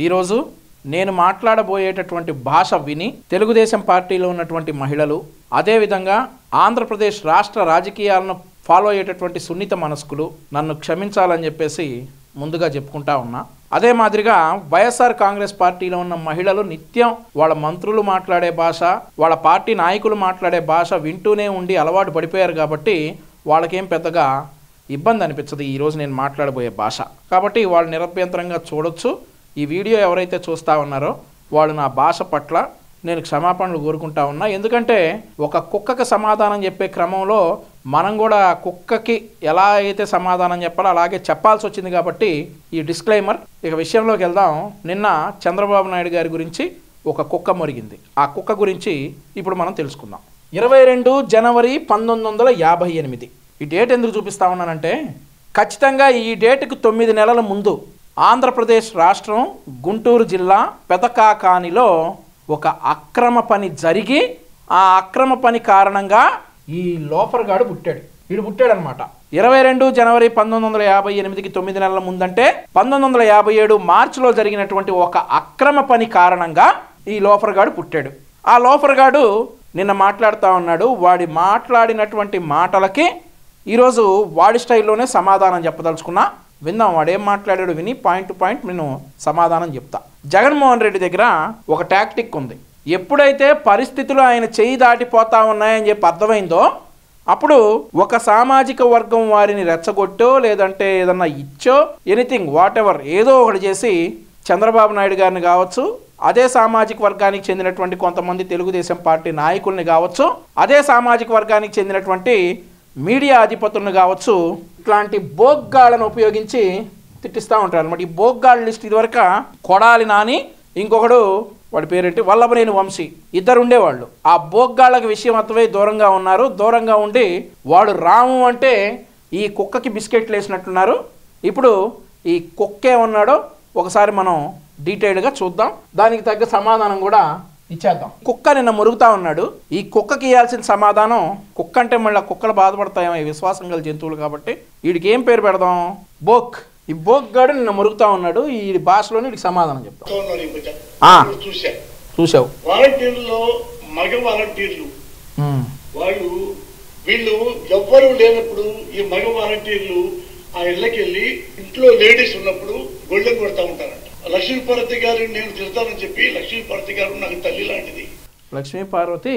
ఈరోజు నేను మాట్లాడబోయేటటువంటి భాష విని తెలుగుదేశం పార్టీలో ఉన్నటువంటి మహిళలు, అదేవిధంగా ఆంధ్రప్రదేశ్ రాష్ట్ర రాజకీయాలను ఫాలో అయ్యేటటువంటి సున్నిత మనస్కులు నన్ను క్షమించాలని చెప్పేసి ముందుగా చెప్పుకుంటా ఉన్నా. అదే మాదిరిగా వైఎస్ఆర్ కాంగ్రెస్ పార్టీలో ఉన్న మహిళలు నిత్యం వాళ్ళ మంత్రులు మాట్లాడే భాష, వాళ్ళ పార్టీ నాయకులు మాట్లాడే భాష వింటూనే ఉండి అలవాటు పడిపోయారు కాబట్టి వాళ్ళకేం పెద్దగా ఇబ్బంది అనిపించదు ఈరోజు నేను మాట్లాడబోయే భాష. కాబట్టి వాళ్ళు నిరభ్యంతరంగా చూడొచ్చు. ఈ వీడియో ఎవరైతే చూస్తూ ఉన్నారో వాళ్ళు నా భాష పట్ల నేను క్షమాపణలు కోరుకుంటా ఉన్నా. ఎందుకంటే ఒక కుక్కకి సమాధానం చెప్పే క్రమంలో మనం కూడా కుక్కకి ఎలా అయితే సమాధానం చెప్పాలో అలాగే చెప్పాల్సి వచ్చింది కాబట్టి ఈ డిస్క్లైమర్. ఇక విషయంలోకి వెళ్దాం. నిన్న చంద్రబాబు నాయుడు గారి గురించి ఒక కుక్క మొరిగింది. ఆ కుక్క గురించి ఇప్పుడు మనం తెలుసుకుందాం. 22 జనవరి 1958. ఈ డేట్ ఎందుకు చూపిస్తా ఉన్నానంటే ఖచ్చితంగా ఈ డేటుకు 9 నెలల ముందు ఆంధ్రప్రదేశ్ రాష్ట్రం గుంటూరు జిల్లా పెదకాకానిలో ఒక అక్రమ పని జరిగి ఆ అక్రమ పని కారణంగా ఈ లోఫర్ గాడు పుట్టాడు. వీడు పుట్టాడనమాట 22 జనవరి 1958కి 9 నెలల ముందంటే 1957 మార్చిలో జరిగినటువంటి ఒక అక్రమ పని కారణంగా ఈ లోఫర్ గాడు పుట్టాడు. ఆ లోఫర్ గాడు నిన్న మాట్లాడుతూ ఉన్నాడు. వాడి మాట్లాడినటువంటి మాటలకి ఈరోజు వాడి స్టైల్లోనే సమాధానం చెప్పదలుచుకున్నా. విందాం వాడేం మాట్లాడాడు విని పాయింట్ టు పాయింట్ నేను సమాధానం చెప్తా. జగన్మోహన్ రెడ్డి దగ్గర ఒక టాక్టిక్ ఉంది. ఎప్పుడైతే పరిస్థితులు ఆయన చేయి దాటిపోతా ఉన్నాయని చెప్పి అర్థమైందో అప్పుడు ఒక సామాజిక వర్గం వారిని రెచ్చగొట్టో లేదంటే ఏదన్నా ఇచ్చో ఎనీథింగ్ వాట్ ఎవర్ ఏదో ఒకటి చేసి చంద్రబాబు నాయుడు గారిని కావచ్చు, అదే సామాజిక వర్గానికి చెందినటువంటి కొంతమంది తెలుగుదేశం పార్టీ నాయకుల్ని కావచ్చు, అదే సామాజిక వర్గానికి చెందినటువంటి మీడియా అధిపతులను కావచ్చు, ఇట్లాంటి బోగ్గాళ్ళను ఉపయోగించి తిట్టిస్తూ ఉంటారు అనమాట. ఈ బోగ్గాళ్ళ లిస్ట్ ఇదివరకు కొడాలి నాని, ఇంకొకడు వాడి పేరేంటి వల్లభనేని వంశీ, ఇద్దరు ఉండేవాళ్ళు. ఆ బోగ్గాళ్ళకి విషయం అర్థమై దూరంగా ఉన్నారు. దూరంగా ఉండి వాడు రాము అంటే ఈ కుక్కకి బిస్కెట్లు వేసినట్టున్నారు. ఇప్పుడు ఈ కుక్క ఏమన్నాడో ఒకసారి మనం డీటెయిల్డ్గా చూద్దాం. దానికి తగ్గ సమాధానం కూడా ఇచ్చేద్దాం. కుక్క నిన్న మురుగుతా ఉన్నాడు. ఈ కుక్కకి ఇవ్వాల్సిన సమాధానం, కుక్క అంటే మళ్ళీ కుక్కలు బాధపడతాయేమో, ఈ విశ్వాసం గల జంతువులు కాబట్టి వీడికి ఏం పేరు పెడదాం? బోక్. ఈ బోక్ గాడు నిన్న మురుగుతా ఉన్నాడు. ఈ భాషలోనే వీడికి సమాధానం చెప్తాం. చూసావు వాలంటీర్లో మగ వాలంటీర్లు వాళ్ళు వీళ్ళు ఎవ్వరూ లేనప్పుడు ఈ మగ వాలంటీర్లు ఆ ఇళ్ళకి వెళ్ళి ఇంట్లో లేడీస్ ఉన్నప్పుడు గొళ్ళెం కొడతా ఉంటారంట. లక్ష్మీపార్వతి గారు నేను తిడతానని చెప్పి లక్ష్మీపార్వతి గారు నాకు తల్లి లాంటిది. లక్ష్మీపార్వతి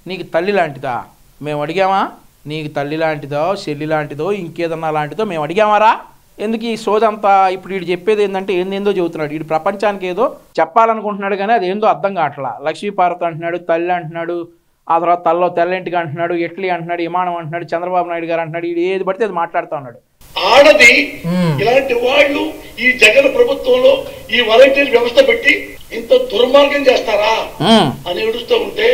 నీకు తల్లి లాంటిదా? మేము అడిగామా? నీకు తల్లి లాంటిదో చెల్లి లాంటిదో ఇంకేదన్నా లాంటిదో మేము అడిగామారా? ఎందుకు ఈ సోదంతా? ఇప్పుడు వీడు చెప్పేది ఏంటంటే ఏందేందో చెబుతున్నాడు. వీడు ప్రపంచానికి ఏదో చెప్పాలనుకుంటున్నాడు కానీ అది ఏందో అర్థం కావట్లా. లక్ష్మీపార్వతి అంటున్నాడు, తల్లి అంటున్నాడు, ఆ తర్వాత తల్లో తెల్లంటిగా అంటున్నాడు, ఎట్లీ అంటున్నాడు, విమానం అంటున్నాడు, చంద్రబాబు నాయుడు గారు అంటున్నాడు. వీడు ఏది పడితే అది మాట్లాడుతూ ఉన్నాడు. ఆడది ఇలాంటి వాళ్ళు ఈ జగన్ ప్రభుత్వంలో ఈ వాలంటీర్ వ్యవస్థ పెట్టి ఇంత దుర్మార్గం చేస్తారా అని ఏడుస్తూ ఉంటే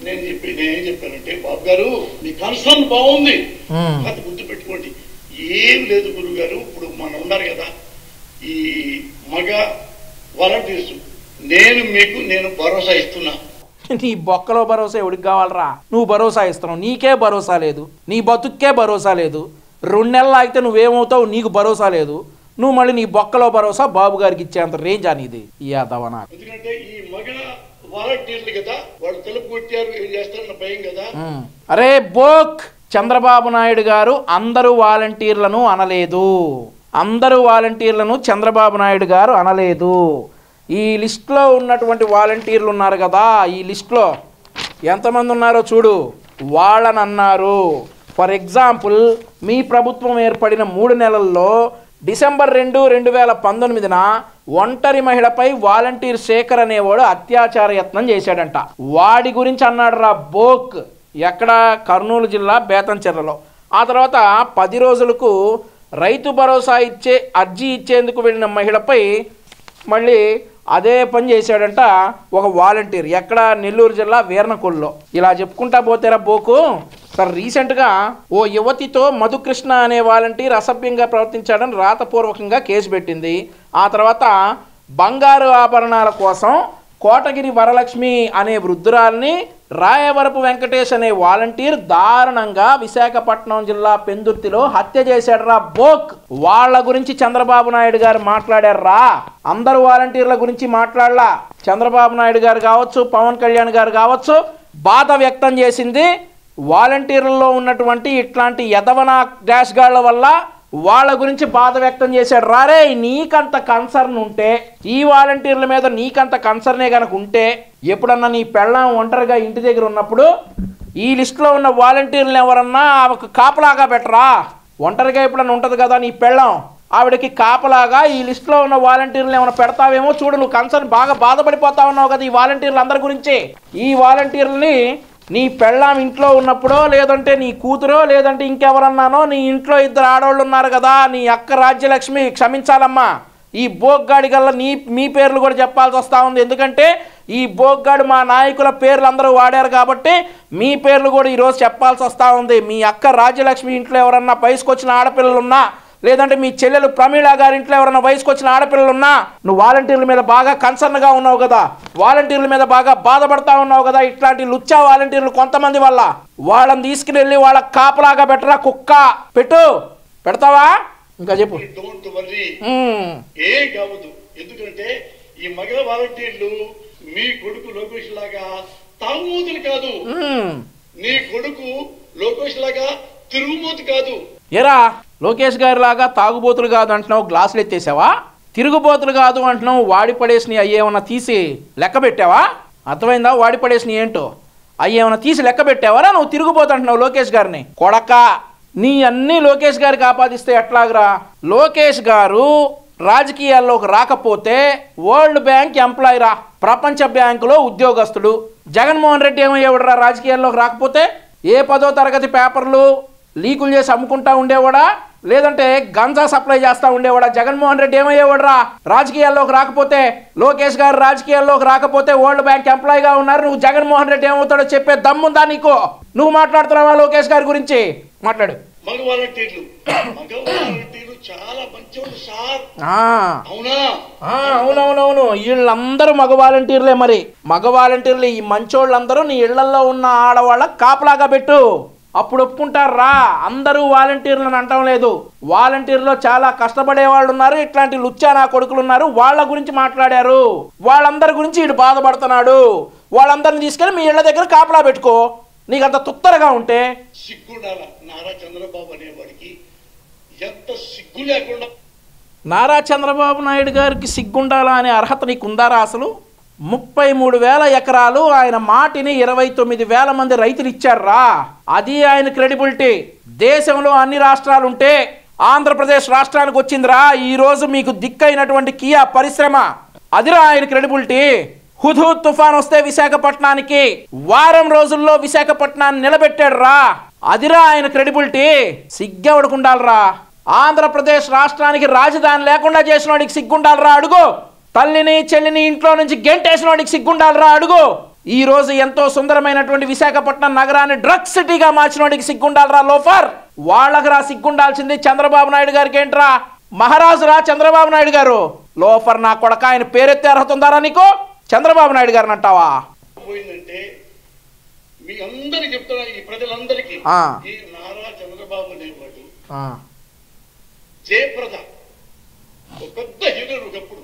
నేనేం చెప్పానంటే, బాబు గారు మీ కన్సర్న్ బాగుంది, అది గుర్తు పెట్టుకోండి. ఏం లేదు గురువు గారు, ఇప్పుడు మనం ఉన్నారు కదా ఈ మగ వాలంటీర్స్, నేను భరోసా ఇస్తున్నా. నీ బొక్కలో భరోసా ఎవడికి కావాలరా? నువ్వు భరోసా ఇస్తున్నావు, నీకే భరోసా లేదు, నీ బతుక్కే భరోసా లేదు. 2 నెలలు ఆగితే నువ్వేమవుతావు నీకు భరోసా లేదు. నువ్వు మళ్ళీ నీ బొక్కలో భరోసా బాబు గారికి ఇచ్చేంత రేంజ్ అనేది యాదవనా? ఎందుకంటే ఈ మగ వాలంటీర్లు కదా వాళ్ళు తెలుపు కొట్టారు, ఏం చేస్తారన్న భయం కదా. అరే బోక్, చంద్రబాబు నాయుడు గారు అందరూ వాలంటీర్లను అనలేదు. అందరూ వాలంటీర్లను చంద్రబాబు నాయుడు గారు అనలేదు. ఈ లిస్టులో ఉన్నటువంటి వాలంటీర్లు ఉన్నారు కదా, ఈ లిస్టులో ఎంతమంది ఉన్నారో చూడు, వాళ్ళని అన్నారు. ఫర్ ఎగ్జాంపుల్, మీ ప్రభుత్వం ఏర్పడిన 3 నెలల్లో డిసెంబర్ 2, 2019న ఒంటరి మహిళపై వాలంటీర్ శేఖర్ అనేవాడు అత్యాచార యత్నం చేశాడంట. వాడి గురించి అన్నాడు రా బోక్. ఎక్కడ? కర్నూలు జిల్లా బేతంచెర్లలో. ఆ తర్వాత 10 రోజులకు రైతు భరోసా అర్జీ ఇచ్చేందుకు వెళ్ళిన మహిళపై మళ్ళీ అదే పని చేశాడంట ఒక వాలంటీర్. ఎక్కడ? నెల్లూరు జిల్లా వీర్నకొల్లో. ఇలా చెప్పుకుంటా పోతేరా బోకు. సార్ రీసెంట్గా ఓ యువతితో మధుకృష్ణ అనే వాలంటీర్ అసభ్యంగా ప్రవర్తించాడని రాతపూర్వకంగా కేసు పెట్టింది. ఆ తర్వాత బంగారు ఆభరణాల కోసం కోటగిరి వరలక్ష్మి అనే వృద్ధురాల్ని రాయవరపు వెంకటేష్ అనే వాలంటీర్ దారుణంగా విశాఖపట్నం జిల్లా పెందుర్తిలో హత్య చేశాడురా బోక్. వాళ్ళ గురించి చంద్రబాబు నాయుడు గారు మాట్లాడారా? అందరు వాలంటీర్ల గురించి మాట్లాడలా. చంద్రబాబు నాయుడు గారు కావచ్చు, పవన్ కళ్యాణ్ గారు కావచ్చు, బాధ వ్యక్తం చేసింది వాలంటీర్లలో ఉన్నటువంటి ఇట్లాంటి యదవనా డాష్ గాళ్ల వల్ల. వాళ్ళ గురించి బాధ వ్యక్తం చేశాడు. రారే, నీకంత కన్సర్న్ ఉంటే, ఈ వాలంటీర్ల మీద నీకంత కన్సర్నే కనుక ఉంటే, ఎప్పుడన్నా నీ పెళ్ళాం ఒంటరిగా ఇంటి దగ్గర ఉన్నప్పుడు ఈ లిస్టులో ఉన్న వాలంటీర్లు ఎవరన్నా ఆమెకు కాపలాగా పెట్టరా? ఒంటరిగా ఎప్పుడన్నా ఉంటుంది కదా నీ పెళ్ళాం, ఆవిడకి కాపలాగా ఈ లిస్టులో ఉన్న వాలంటీర్లు ఏమైనా పెడతావేమో చూడు. నువ్వు కన్సర్న్ బాగా బాధపడిపోతా ఉన్నావు కదా ఈ వాలంటీర్లు అందరి గురించి. ఈ వాలంటీర్లని నీ పెళ్ళాం ఇంట్లో ఉన్నప్పుడో, లేదంటే నీ కూతురో, లేదంటే ఇంకెవరన్నానో, నీ ఇంట్లో ఇద్దరు ఆడవాళ్ళు ఉన్నారు కదా, నీ అక్క రాజ్యలక్ష్మి, క్షమించాలమ్మా, ఈ బోగ్గాడి గల్లా మీ పేర్లు కూడా చెప్పాల్సి వస్తూ ఉంది. ఎందుకంటే ఈ బోగ్గాడు మా నాయకుల పేర్లు అందరూ వాడారు కాబట్టి మీ పేర్లు కూడా ఈరోజు చెప్పాల్సి వస్తూ ఉంది. మీ అక్క రాజ్యలక్ష్మి ఇంట్లో ఎవరన్నా వయసుకొచ్చిన ఆడపిల్లలున్నా, లేదంటే మీ చెల్లెలు ప్రమీళ గారి ఇంట్లో ఎవరైనా వయసుకు వచ్చిన ఆడపిల్లలున్నా, నువ్వు వాలంటీర్ల మీద బాగా కన్సర్న్గా ఉన్నావు కదా, వాలంటీర్ల మీద బాగా బాధపడతా ఉన్నావు కదా. ఇట్లాంటి లుచ్చా వాలంటీర్లు కొంతమంది వల్ల వాళ్ళని తీసుకుని వాళ్ళ కాపలాగా పెట్టరా, కుక్క పెట్టు. పెడతావా? ఇంకా చెప్పు. ఏం కావద్దు. ఎందుకంటే ఈ మగ వాలంటీర్లు మీ కొడుకు లోకేష్ లాగా తాగుమూతులు కాదు, నీ కొడుకు లోకేష్ లాగా తిరుగుమూతి కాదు. ఎరా, లోకేష్ గారి లాగా తాగుబోతులు కాదు అంటున్నావు, గ్లాసులు ఎత్తేసావా? తిరుగుబోతులు కాదు అంటున్నావు, వాడి పడేసినవి అయ్యేమన్నా తీసి లెక్క పెట్టావా? అర్థమైందా? వాడి పడేసినవి ఏంటో అయ్యేమన్నా తీసి లెక్క పెట్టావరా? నువ్వు తిరుగుబోతు అంటున్నావు లోకేష్ గారిని. కొడక, నీ అన్నీ లోకేష్ గారికి ఆపాదిస్తే ఎట్లాగరా? లోకేష్ గారు రాజకీయాల్లోకి రాకపోతే వరల్డ్ బ్యాంక్ ఎంప్లాయీ రా, ప్రపంచ బ్యాంకులో ఉద్యోగస్తుడు. జగన్మోహన్ రెడ్డి ఏమయ్యేవాడురా రాజకీయాల్లోకి రాకపోతే? ఏ 10వ తరగతి పేపర్లు లీకులు చేసి అమ్ముకుంటా ఉండేవాడా, లేదంటే గంజా సప్లై చేస్తూ ఉండేవాడా? జగన్మోహన్ రెడ్డి ఏమయ్యేవాడురా రాజకీయాల్లోకి రాకపోతే? లోకేష్ గారు రాజకీయాల్లోకి రాకపోతే వరల్డ్ బ్యాంక్ ఎంప్లాయీగా ఉన్నారు. నువ్వు జగన్మోహన్ రెడ్డి ఏమవుతాడో చెప్పే దమ్ముందా నీకు? నువ్వు మాట్లాడుతున్నావా లోకేష్ గారి గురించి? మాట్లాడు. మగ వాలంటీర్లు చాలా మంచివాళ్ళు సార్. అవునవునవును, వీళ్ళందరూ మగ వాలంటీర్లే. మరి మగ వాలంటీర్లు ఈ మంచోళ్ళందరూ నీ ఇళ్లలో ఉన్న ఆడవాళ్ళ కాపలాగా పెట్టు, అప్పుడు ఒప్పుకుంటారా? అందరూ వాలంటీర్లను అంటం లేదు. వాలంటీర్లో చాలా కష్టపడే వాళ్ళు ఉన్నారు, ఇట్లాంటి లుచ్చా నా కొడుకులు ఉన్నారు. వాళ్ళ గురించి మాట్లాడారు. వాళ్ళందరి గురించి వీడు బాధపడుతున్నాడు. వాళ్ళందరిని తీసుకెళ్ళి మీ ఇళ్ల దగ్గర కాపలా పెట్టుకో. నీకంత తుత్తరగా ఉంటే సిగ్గుండాల. నారా చంద్రబాబు అనేవాడికి ఎంత సిగ్గు లేకుండా. నారా చంద్రబాబు నాయుడు గారికి సిగ్గుండాలా అనే అర్హత నీకుందారా అసలు? 33,000 ఎకరాలు ఆయన మాటిని 29,000 మంది రైతులు ఇచ్చారా? అది ఆయన క్రెడిబిలిటీ. దేశంలో అన్ని రాష్ట్రాలు ఉంటే ఆంధ్రప్రదేశ్ రాష్ట్రానికి వచ్చిందిరా ఈరోజు మీకు దిక్కైనటువంటి కియా పరిశ్రమ. అదిరా ఆయన క్రెడిబిలిటీ. హుద్హుద్ తుఫాన్ వస్తే విశాఖపట్నానికి వారం రోజుల్లో విశాఖపట్నాన్ని నిలబెట్టాడు రా. అదిరా ఆయన క్రెడిబిలిటీ. సిగ్గెవడుకుండాలరా? ఆంధ్రప్రదేశ్ రాష్ట్రానికి రాజధాని లేకుండా చేసిన వాడికి సిగ్గుండాలరా అడుగు. తల్లిని చెల్లిని ఇంట్లో నుంచి గెంటేసిన వాడికి సిగ్గుండాలరా అడుగు. ఈ రోజు ఎంతో సుందరమైనటువంటి విశాఖపట్నం నగరాన్ని డ్రగ్ సిటీగా మార్చిన వాడికి సిగ్గుండాలరా లోఫర్. వాళ్ళకి రా సిగ్గుండాల్సింది. చంద్రబాబు నాయుడు గారికి ఏంట్రా? మహారాజు రా చంద్రబాబు నాయుడు గారు. లోఫర్ నా కొడక, ఆయన పేరెత్తే అర్హత ఉందారా నీకు? చంద్రబాబు నాయుడు గారిని అంటావా? పోయిందంటే మీ అందరికి చెప్తున్నా, ఈ ప్రజలందరికీ ఈ నారా చంద్రబాబు అనేవాడు జయప్రద ఒక పెద్ద హీరో. ఒకప్పుడు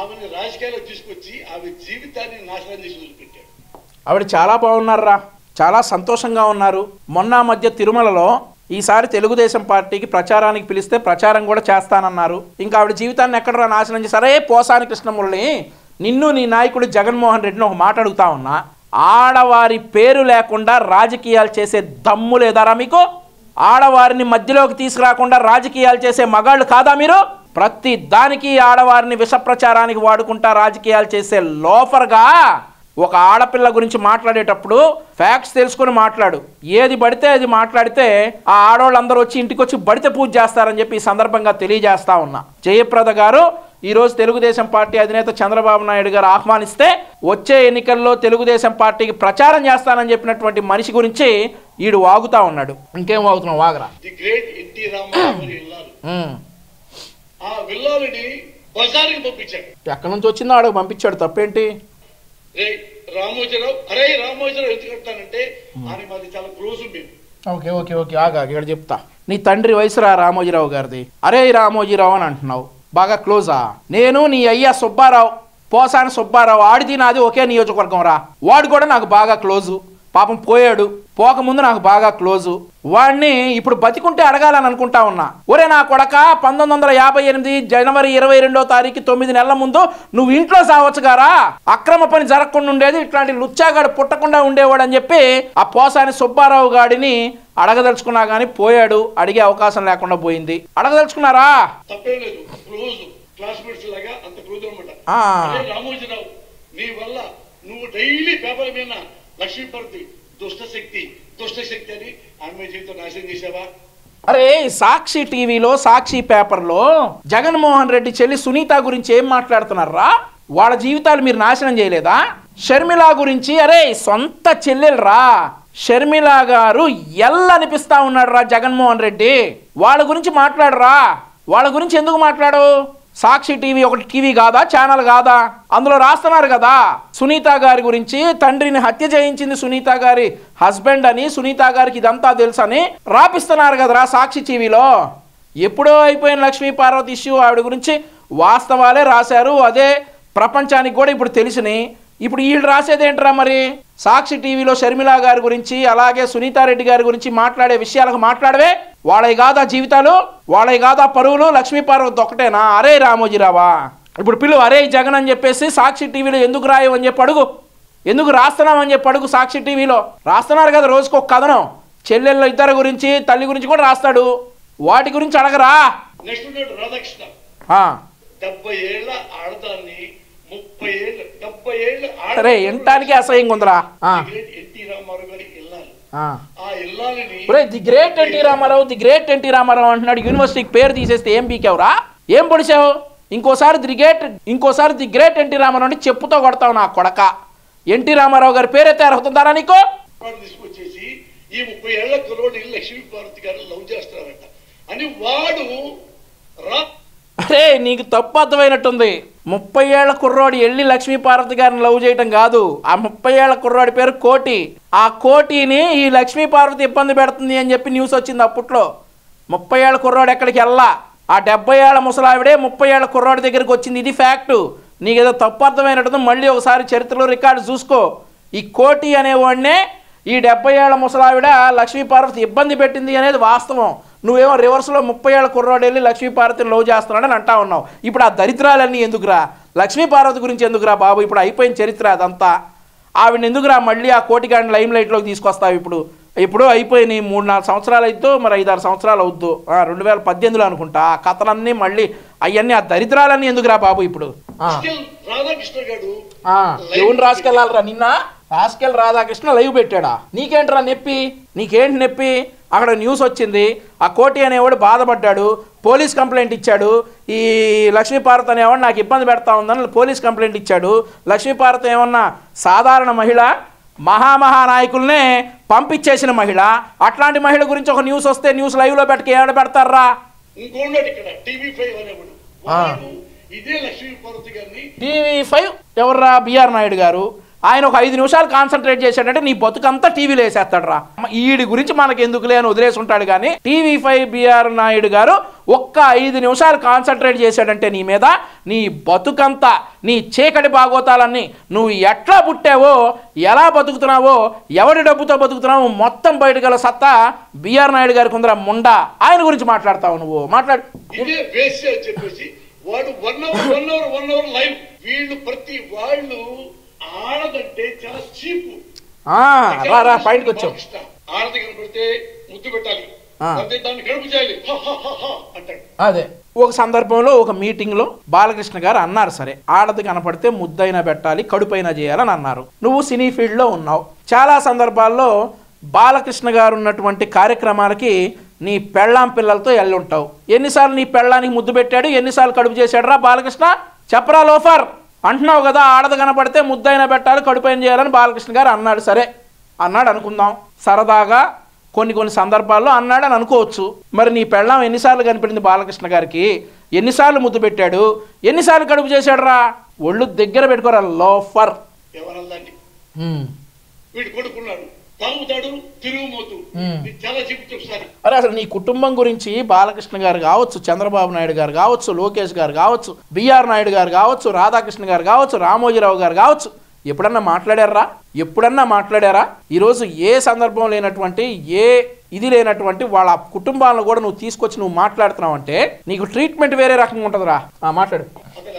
ఆమెను రాజకీయాల్లో తీసుకొచ్చి ఆమె జీవితాన్ని నాశనం చేసి వదిలిపెట్టాడు. ఆవిడ చాలా బాగున్నారా, చాలా సంతోషంగా ఉన్నారు. మొన్న మధ్య తిరుమలలో ఈసారి తెలుగుదేశం పార్టీకి ప్రచారానికి పిలిస్తే ప్రచారం కూడా చేస్తానన్నారు. ఇంకా ఆవిడ జీవితాన్ని ఎక్కడరా నాశనం చేశారే? పోసాని కృష్ణమురళి, నిన్ను నీ నాయకుడు జగన్మోహన్ రెడ్డిని ఒక మాట అడుగుతా ఉన్నా, ఆడవారి పేరు లేకుండా రాజకీయాలు చేసే దమ్ము లేదారా మీకు? ఆడవారిని మధ్యలోకి తీసుకురాకుండా రాజకీయాలు చేసే మగాళ్ళు కాదా మీరు? ప్రతి దానికి ఆడవారిని విష ప్రచారానికి వాడుకుంటా రాజకీయాలు చేసే లోఫర్గా ఒక ఆడపిల్ల గురించి మాట్లాడేటప్పుడు ఫ్యాక్ట్స్ తెలుసుకొని మాట్లాడు. ఏది పడితే అది మాట్లాడితే ఆ ఆడవాళ్ళందరూ వచ్చి ఇంటికి వచ్చి బడితే పూజ చేస్తారని చెప్పి ఈ సందర్భంగా తెలియజేస్తా ఉన్నా. జయప్రద గారు ఈరోజు తెలుగుదేశం పార్టీ అధినేత చంద్రబాబు నాయుడు గారు ఆహ్వానిస్తే వచ్చే ఎన్నికల్లో తెలుగుదేశం పార్టీకి ప్రచారం చేస్తానని చెప్పినటువంటి మనిషి గురించి ఈడు వాగుతా ఉన్నాడు. ఇంకేం వాగుతున్నావు? వాగరా. ది గ్రేట్ ఎన్టీ రామారావు ఆ విల్లాలని బజారుకి పంపించాడు. ఎక్కడి నుంచి వచ్చిందో ఆడకు పంపించాడు, తప్పేంటి? రామోజీరావు, అరే రామోజీరావు ఎందుకు అంటానంటే ఆయన మాది చాలా క్లోజ్ మేము. ఓకే ఓకే ఓకే ఆగా ఇక్కడ చెప్తా. నీ తండ్రి వయసురా రామోజీరావు గారిది, అరే రామోజీరావు అని అంటున్నావు, బాగా క్లోజా? నేను నీ అయ్యా సుబ్బారావు, పోసాని సుబ్బారావు, ఆడిది నాది ఒకే నియోజకవర్గం రా. వాడు కూడా నాకు బాగా క్లోజు, పాపం పోయాడు, పోకముందు నాకు బాగా క్లోజు. వాడిని ఇప్పుడు బతికుంటే అడగాలని అనుకుంటా ఉన్నా. ఒరే నా కొడక, 1958 జనవరి 22వ తారీఖు 9 నెలల ముందు నువ్వు ఇంట్లో సావచ్చు గారా, అక్రమ పని జరగకుండా ఉండేది, ఇట్లాంటి లుచ్చాగాడు పుట్టకుండా ఉండేవాడు అని చెప్పి ఆ పోసాని సుబ్బారావు గాడిని అడగదలుచుకున్నా గానీ పోయాడు, అడిగే అవకాశం లేకుండా పోయింది. అడగదలుచుకున్నారా? తప్పేం లేదు, క్లోజ్ క్లాస్మేట్స్ లాగా అంత క్లోజ్ అనమాట. రామోజీరావు నీ వల్ల నువ్వు డైలీ పేపర్ మీద లక్ష్మీపతి దుష్టశక్తి అని ఆమె జీవితం నాశనం చేసావా? అరే సాక్షి టీవీలో, సాక్షి పేపర్లో జగన్మోహన్ రెడ్డి చెల్లి సునీత గురించి ఏం మాట్లాడుతున్నారా? వాళ్ళ జీవితాలు మీరు నాశనం చేయలేదా? షర్మిల గురించి, అరే సొంత చెల్లెలరా షర్మిల గారు అనిపిస్తా ఉన్నాడు రా జగన్మోహన్ రెడ్డి. వాళ్ళ గురించి మాట్లాడరా? వాళ్ళ గురించి ఎందుకు మాట్లాడు? సాక్షి టీవీ ఒకటి టీవీ కాదా, ఛానల్ కాదా? అందులో రాస్తున్నారు కదా సునీత గారి గురించి, తండ్రిని హత్య చేయించింది సునీత గారి హస్బెండ్ అని, సునీత గారికి ఇదంతా తెలుసని రాపిస్తున్నారు కదరా సాక్షి టీవీలో. ఎప్పుడో అయిపోయిన లక్ష్మీ పార్వతి ఇష్యూ, ఆవిడ గురించి వాస్తవాలే రాశారు, అదే ప్రపంచానికి కూడా ఇప్పుడు తెలిసినాయి. ఇప్పుడు వీళ్ళు రాసేదేంట్రా మరి? సాక్షి టీవీలో షర్మిల గారి గురించి అలాగే సునీతారెడ్డి గారి గురించి మాట్లాడే విషయాలకు మాట్లాడవే. వాళ్ళవి కాదా జీవితాలు, వాళ్ళవి కాదా పరువులు? లక్ష్మీ పార్వతి ఒక్కటేనా? అరే రామోజీరావా, ఇప్పుడు పిలువు అరే జగన్ అని చెప్పేసి సాక్షి టీవీలో ఎందుకు రాయవు అని చెప్పి అడుగు, ఎందుకు రాస్తున్నామని చెప్పి అడుగు. సాక్షి టీవీలో రాస్తున్నారు కదా రోజుకు ఒక కథనం, చెల్లెళ్ళ ఇద్దరు గురించి, తల్లి గురించి కూడా రాస్తాడు, వాటి గురించి అడగరా? రాధాకృష్ణ 70 ఏళ్ల ఆడదాన్ని 30 ఏళ్ళు 70 ఏళ్ళు అరే ఎంటానికి అసహ్యంగా ఉందిరా. ఎన్టీ రామారావు గారి ఇల్లాలు, the great NT Rama Rao, the great NT Rama Rao అంటున్నాడు. యూనివర్సిటీకి పేరు తీసేస్తే ఏం పీకావురా, ఏం పొడిచావు? ఇంకోసారి ది గ్రేట్ ఎన్టీ రామారావు అంటే చెప్పుతో కొడతావు నా కొడక. ఎన్టీ రామారావు గారి పేరైతే అర్హతుందారా నీకు? తీసుకొచ్చేసి ఈ 30 ఏళ్ల కుర్రోడు లక్ష్మీ పార్వతి గారు లవ్ చేస్తున్నారట అని వాడు అరే నీకు తప్పు అర్థమైనట్టుంది. 30 ఏళ్ల కుర్రోడు వెళ్ళి లక్ష్మీ పార్వతి గారిని లవ్ చేయటం కాదు, ఆ 30 ఏళ్ల కుర్రోడి పేరు కోటి. ఆ కోటిని ఈ లక్ష్మీ పార్వతి ఇబ్బంది పెడుతుంది అని చెప్పి న్యూస్ వచ్చింది అప్పట్లో. 30 ఏళ్ల కుర్రోడు ఎక్కడికి వెళ్ళా, ఆ 70 ఏళ్ల ముసలావిడే 30 ఏళ్ల కుర్రోడి దగ్గరికి వచ్చింది. ఇది ఫ్యాక్టు. నీకేదో తప్పు అర్థమైనట్టుంది. మళ్ళీ ఒకసారి చరిత్రలో రికార్డు చూసుకో. ఈ కోటి అనేవాడినే ఈ 70 ఏళ్ల ముసలావిడ లక్ష్మీ పార్వతి ఇబ్బంది పెట్టింది అనేది వాస్తవం. నువ్వేమో రివర్స్లో 30 ఏళ్ల కుర్రాడు వెళ్ళి లక్ష్మీ పార్వతిని లవ్ చేస్తున్నాడని అంటా ఉన్నావు. ఇప్పుడు ఆ దరిద్రాలన్నీ ఎందుకురా? లక్ష్మీ పార్వతి గురించి ఎందుకురా బాబు? ఇప్పుడు అయిపోయిన చరిత్ర అదంతా. ఆవిడ ఎందుకురా మళ్ళీ ఆ కోటిగాడిని లైమ్ లైట్లోకి తీసుకొస్తావు? ఇప్పుడు అయిపోయినాయి 3-4 సంవత్సరాలు అవుతూ, మరి 5-6 సంవత్సరాలు అవుద్దు, 2018లో అనుకుంటా. ఆ కథలన్నీ మళ్ళీ అవన్నీ, ఆ దరిద్రాలన్నీ ఎందుకురా బాబు? ఇప్పుడు ఎవరు రాసుకెళ్ళాలరా? నిన్న రాసుకెళ్ళి రాధాకృష్ణ లైవ్ పెట్టాడా? నీకేంట్రా నొప్పి? నీకేంటి నొప్పి? అక్కడ న్యూస్ వచ్చింది, ఆ కోటి అనేవాడు బాధపడ్డాడు, పోలీస్ కంప్లైంట్ ఇచ్చాడు. ఈ లక్ష్మీపార్వతి అనేవాడు నాకు ఇబ్బంది పెడతా ఉందని పోలీస్ కంప్లైంట్ ఇచ్చాడు. లక్ష్మీపార్వతి ఏమన్నా సాధారణ మహిళ? మహానాయకుల్నే పంపించేసిన మహిళ. అట్లాంటి మహిళ గురించి ఒక న్యూస్ వస్తే న్యూస్ లైవ్లో పెట్టుకు ఏడ పెడతారా? టీవీ5 ఎవర్రా? బిఆర్ నాయుడు గారు. ఆయన ఒక 5 నిమిషాలు కాన్సన్ట్రేట్ చేశాడంటే నీ బతుకంతా టీవీలో వేసేస్తాడు రా. ఈడి గురించి మనకు ఎందుకులే అని వదిలేసి ఉంటాడు. కానీ టీవీ5 బిఆర్ నాయుడు గారు ఒక్క 5 నిమిషాలు కాన్సన్ట్రేట్ చేశాడంటే నీ మీద, నీ బతుకంతా, నీ చీకటి బాగోతాలన్నీ, నువ్వు ఎట్లా పుట్టావో, ఎలా బతుకుతున్నావో, ఎవడి డబ్బుతో బతుకుతున్నావో మొత్తం బయటగల సత్తా బిఆర్ నాయుడు గారికి ఉందిరా ముండా. ఆయన గురించి మాట్లాడతావు నువ్వు. మాట్లాడు. వాడు 1 అవర్ లైవ్. వీళ్ళు ప్రతి వాళ్ళు ఆడదంటే చాలా చీపు. పాయింట్కి వచ్చావు. ఆడది కనపడితే ముద్దు పెట్టాలి, దాన్ని గడుపు చేయాలి అంటాడు. అదే ఒక సందర్భంలో ఒక మీటింగ్లో బాలకృష్ణ గారు అన్నారు, సరే ఆడది కనపడితే ముద్దైనా పెట్టాలి, కడుపైనా చేయాలని అన్నారు. నువ్వు సినీ ఫీల్డ్లో ఉన్నావు. చాలా సందర్భాల్లో బాలకృష్ణ గారు ఉన్నటువంటి కార్యక్రమాలకి నీ పెళ్ళాం పిల్లలతో వెళ్ళుంటావు. ఎన్నిసార్లు నీ పెళ్ళానికి ముద్దు పెట్టాడు, ఎన్నిసార్లు కడుపు చేశాడు రా బాలకృష్ణ? చెప్పరా లోఫర్? అంటున్నావు కదా ఆడది కనపడితే ముద్దైనా పెట్టాలి, కడుపైన చేయాలని బాలకృష్ణ గారు అన్నాడు. సరే అన్నాడు అనుకుందాం, సరదాగా కొన్ని సందర్భాల్లో అన్నాడని అనుకోవచ్చు. మరి నీ పెళ్ళాం ఎన్నిసార్లు కనిపించింది బాలకృష్ణ గారికి? ఎన్నిసార్లు ముద్దు పెట్టాడు, ఎన్నిసార్లు కడుపు చేశాడు రా? ఒళ్ళు దగ్గర పెట్టుకోరా లోఫర్. వీడు కొడుకున్నాడు, తాగుతాడు, తిరుగుమోతు. చాలా చెప్తాను. అరే అసలు నీ కుటుంబం గురించి బాలకృష్ణ గారు కావచ్చు, చంద్రబాబు నాయుడు గారు కావచ్చు, లోకేష్ గారు కావచ్చు, బిఆర్ నాయుడు గారు కావచ్చు, రాధాకృష్ణ గారు కావచ్చు, రామోజీరావు గారు కావచ్చు, ఎప్పుడన్నా మాట్లాడారా? ఎప్పుడన్నా మాట్లాడారా? ఈరోజు ఏ సందర్భం లేనటువంటి, ఏ ఇది లేనటువంటి వాళ్ళ కుటుంబాలను కూడా నువ్వు తీసుకొచ్చి నువ్వు మాట్లాడుతున్నావు అంటే నీకు ట్రీట్మెంట్ వేరే రకంగా ఉంటుందిరా. మాట్లాడు.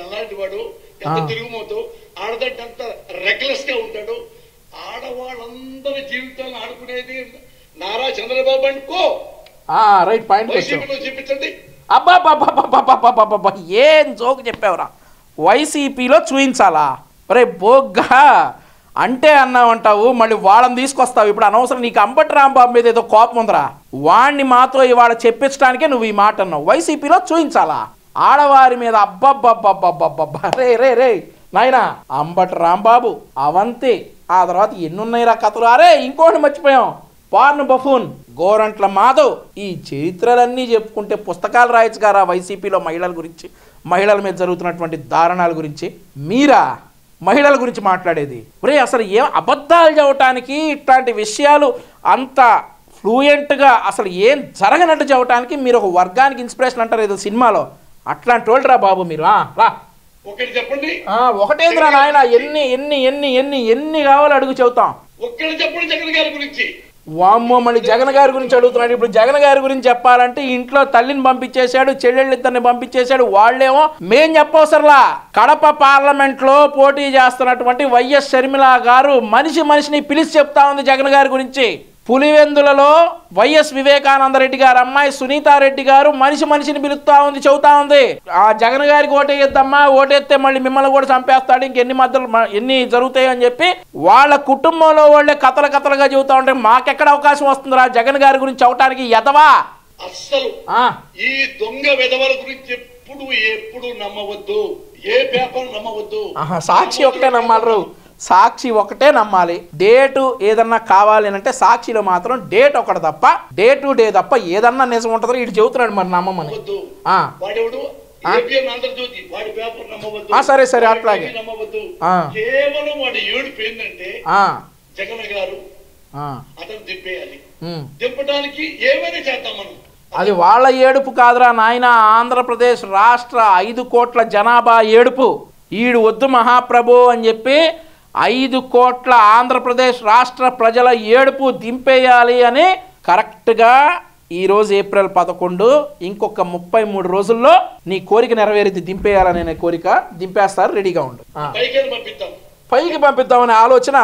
అలాంటి వాడు ఎంత తిరుగుమోతూ, ఆడదంటే అంత రెక్లెస్ గా ఉంటాడు. ఆడవాళ్ళందరి జీవితాలను ఆడుకునేది నారా చంద్రబాబు అనుకో. రైట్ పాయింట్ చూపించండి. అబ్బాబ్బాబ్బాబ్బాబ్బాబ్బా ఏం జోక్ చెప్పావురా. వైసీపీలో చూయించాలా? రే బోగ్గా అంటే అన్నావంటావు, మళ్ళీ వాళ్ళని తీసుకొస్తావు. ఇప్పుడు అనవసరం, నీకు అంబటి రాంబాబు మీద ఏదో కోపం ఉందిరా, వాణ్ణి మాత్రం ఇవాళ చెప్పించడానికే నువ్వు ఈ మాట అన్నావు. వైసీపీలో చూయించాలా ఆడవారి మీద? అబ్బబ్బబ్బబ్బబ్బబ్బా రే రే రే నాయనా, అంబటి రాంబాబు, అవంతి, ఆ తర్వాత ఎన్నున్నాయిరా కథలు. అరే ఇంకోటి మర్చిపోయాం, పార్న్ బఫూన్ గోరంట్ల మాధవ్. ఈ చరిత్రలన్నీ చెప్పుకుంటే పుస్తకాలు రాయొచ్చు గారా వైసీపీలో మహిళల గురించి, మహిళల మీద జరుగుతున్నటువంటి దారుణాల గురించి. మీరా మహిళల గురించి మాట్లాడేది? ఒరే అసలు ఏం అబద్ధాలు చెప్పడానికి, ఇట్లాంటి విషయాలు అంత ఫ్లూయెంట్గా అసలు ఏం జరగనట్టు చెప్పడానికి మీరు ఒక వర్గానికి ఇన్స్పిరేషన్ అంటారు ఏదో సినిమాలో, అట్లాంటి వాళ్ళరా బాబు మీరు. రా ఒకటి చెప్పండి. ఒకటేంద్రా నాయన, ఎన్ని ఎన్ని ఎన్ని ఎన్ని ఎన్ని కావాలో అడుగు చెబుతాం. ఒక్కటి చెప్పండి జగన్ గారి గురించి. వామ్మో, మళ్ళీ జగన్ గారి గురించి అడుగుతున్నాడు. ఇప్పుడు జగన్ గారి గురించి చెప్పాలంటే ఇంట్లో తల్లిని పంపించేశాడు, చెల్లెళ్ళిద్దరిని పంపించేశాడు. వాళ్ళేమో మేం చెప్పవసరలా. కడప పార్లమెంట్ లో పోటీ చేస్తున్నటువంటి వైఎస్ షర్మిల గారు మనిషిని పిలిచి చెప్తా ఉంది జగన్ గారి గురించి. పులివెందులలో వైఎస్ వివేకానందరెడ్డి గారు అమ్మాయి సునీతారెడ్డి గారు మనిషిని పిలుస్తా ఉంది, చెబుతా ఉంది, ఆ జగన్ గారికి ఓటేయద్దమ్మా, ఓటేస్తే మళ్ళీ మిమ్మల్ని కూడా చంపేస్తాడు, ఇంకెన్ని మధ్యలో ఎన్ని జరుగుతాయి అని చెప్పి వాళ్ళ కుటుంబంలో వాళ్ళే కథలుగా చెబుతా ఉంటే మాకెక్కడ అవకాశం వస్తుందిరా జగన్ గారి గురించి అవటానికి? ఎదవా అస్సలు ఈ దొంగ వెధవల గురించి ఎప్పుడు నమ్మవద్దు, ఏ పేపర్ నమ్మవద్దు. సాక్షి ఒకటే నమ్మాలి, సాక్షి ఒకటే నమ్మాలి. డేటు ఏదన్నా కావాలి అంటే సాక్షిలో మాత్రం డేట్ ఒకటి తప్ప, డే టు డే తప్ప ఏదన్నా నిజం ఉంటుందో ఇటు చెబుతున్నాడు మరి నమ్మమని. సరే సరే అట్లాగే కేవలం వాడు ఏడుపు ఏంటంటే జగన్ గారు అతను దింపేయాలి, దింపడానికి ఏమైనా చేద్దాం మనం. అది వాళ్ళ ఏడుపు కాదురా నాయన, ఆంధ్రప్రదేశ్ రాష్ట్ర 5 కోట్ల జనాభా ఏడుపు. ఈడు వద్దు మహాప్రభు అని చెప్పి 5 కోట్ల ఆంధ్రప్రదేశ్ రాష్ట్ర ప్రజల ఏడుపు దింపేయాలి అని కరెక్ట్గా ఈరోజు ఏప్రిల్ 11, ఇంకొక 33 రోజుల్లో నీ కోరిక నెరవేరిద్ది. దింపేయాలనే కోరిక దింపేస్తారు, రెడీగా ఉండు. పైకి పంపిద్దామనే ఆలోచన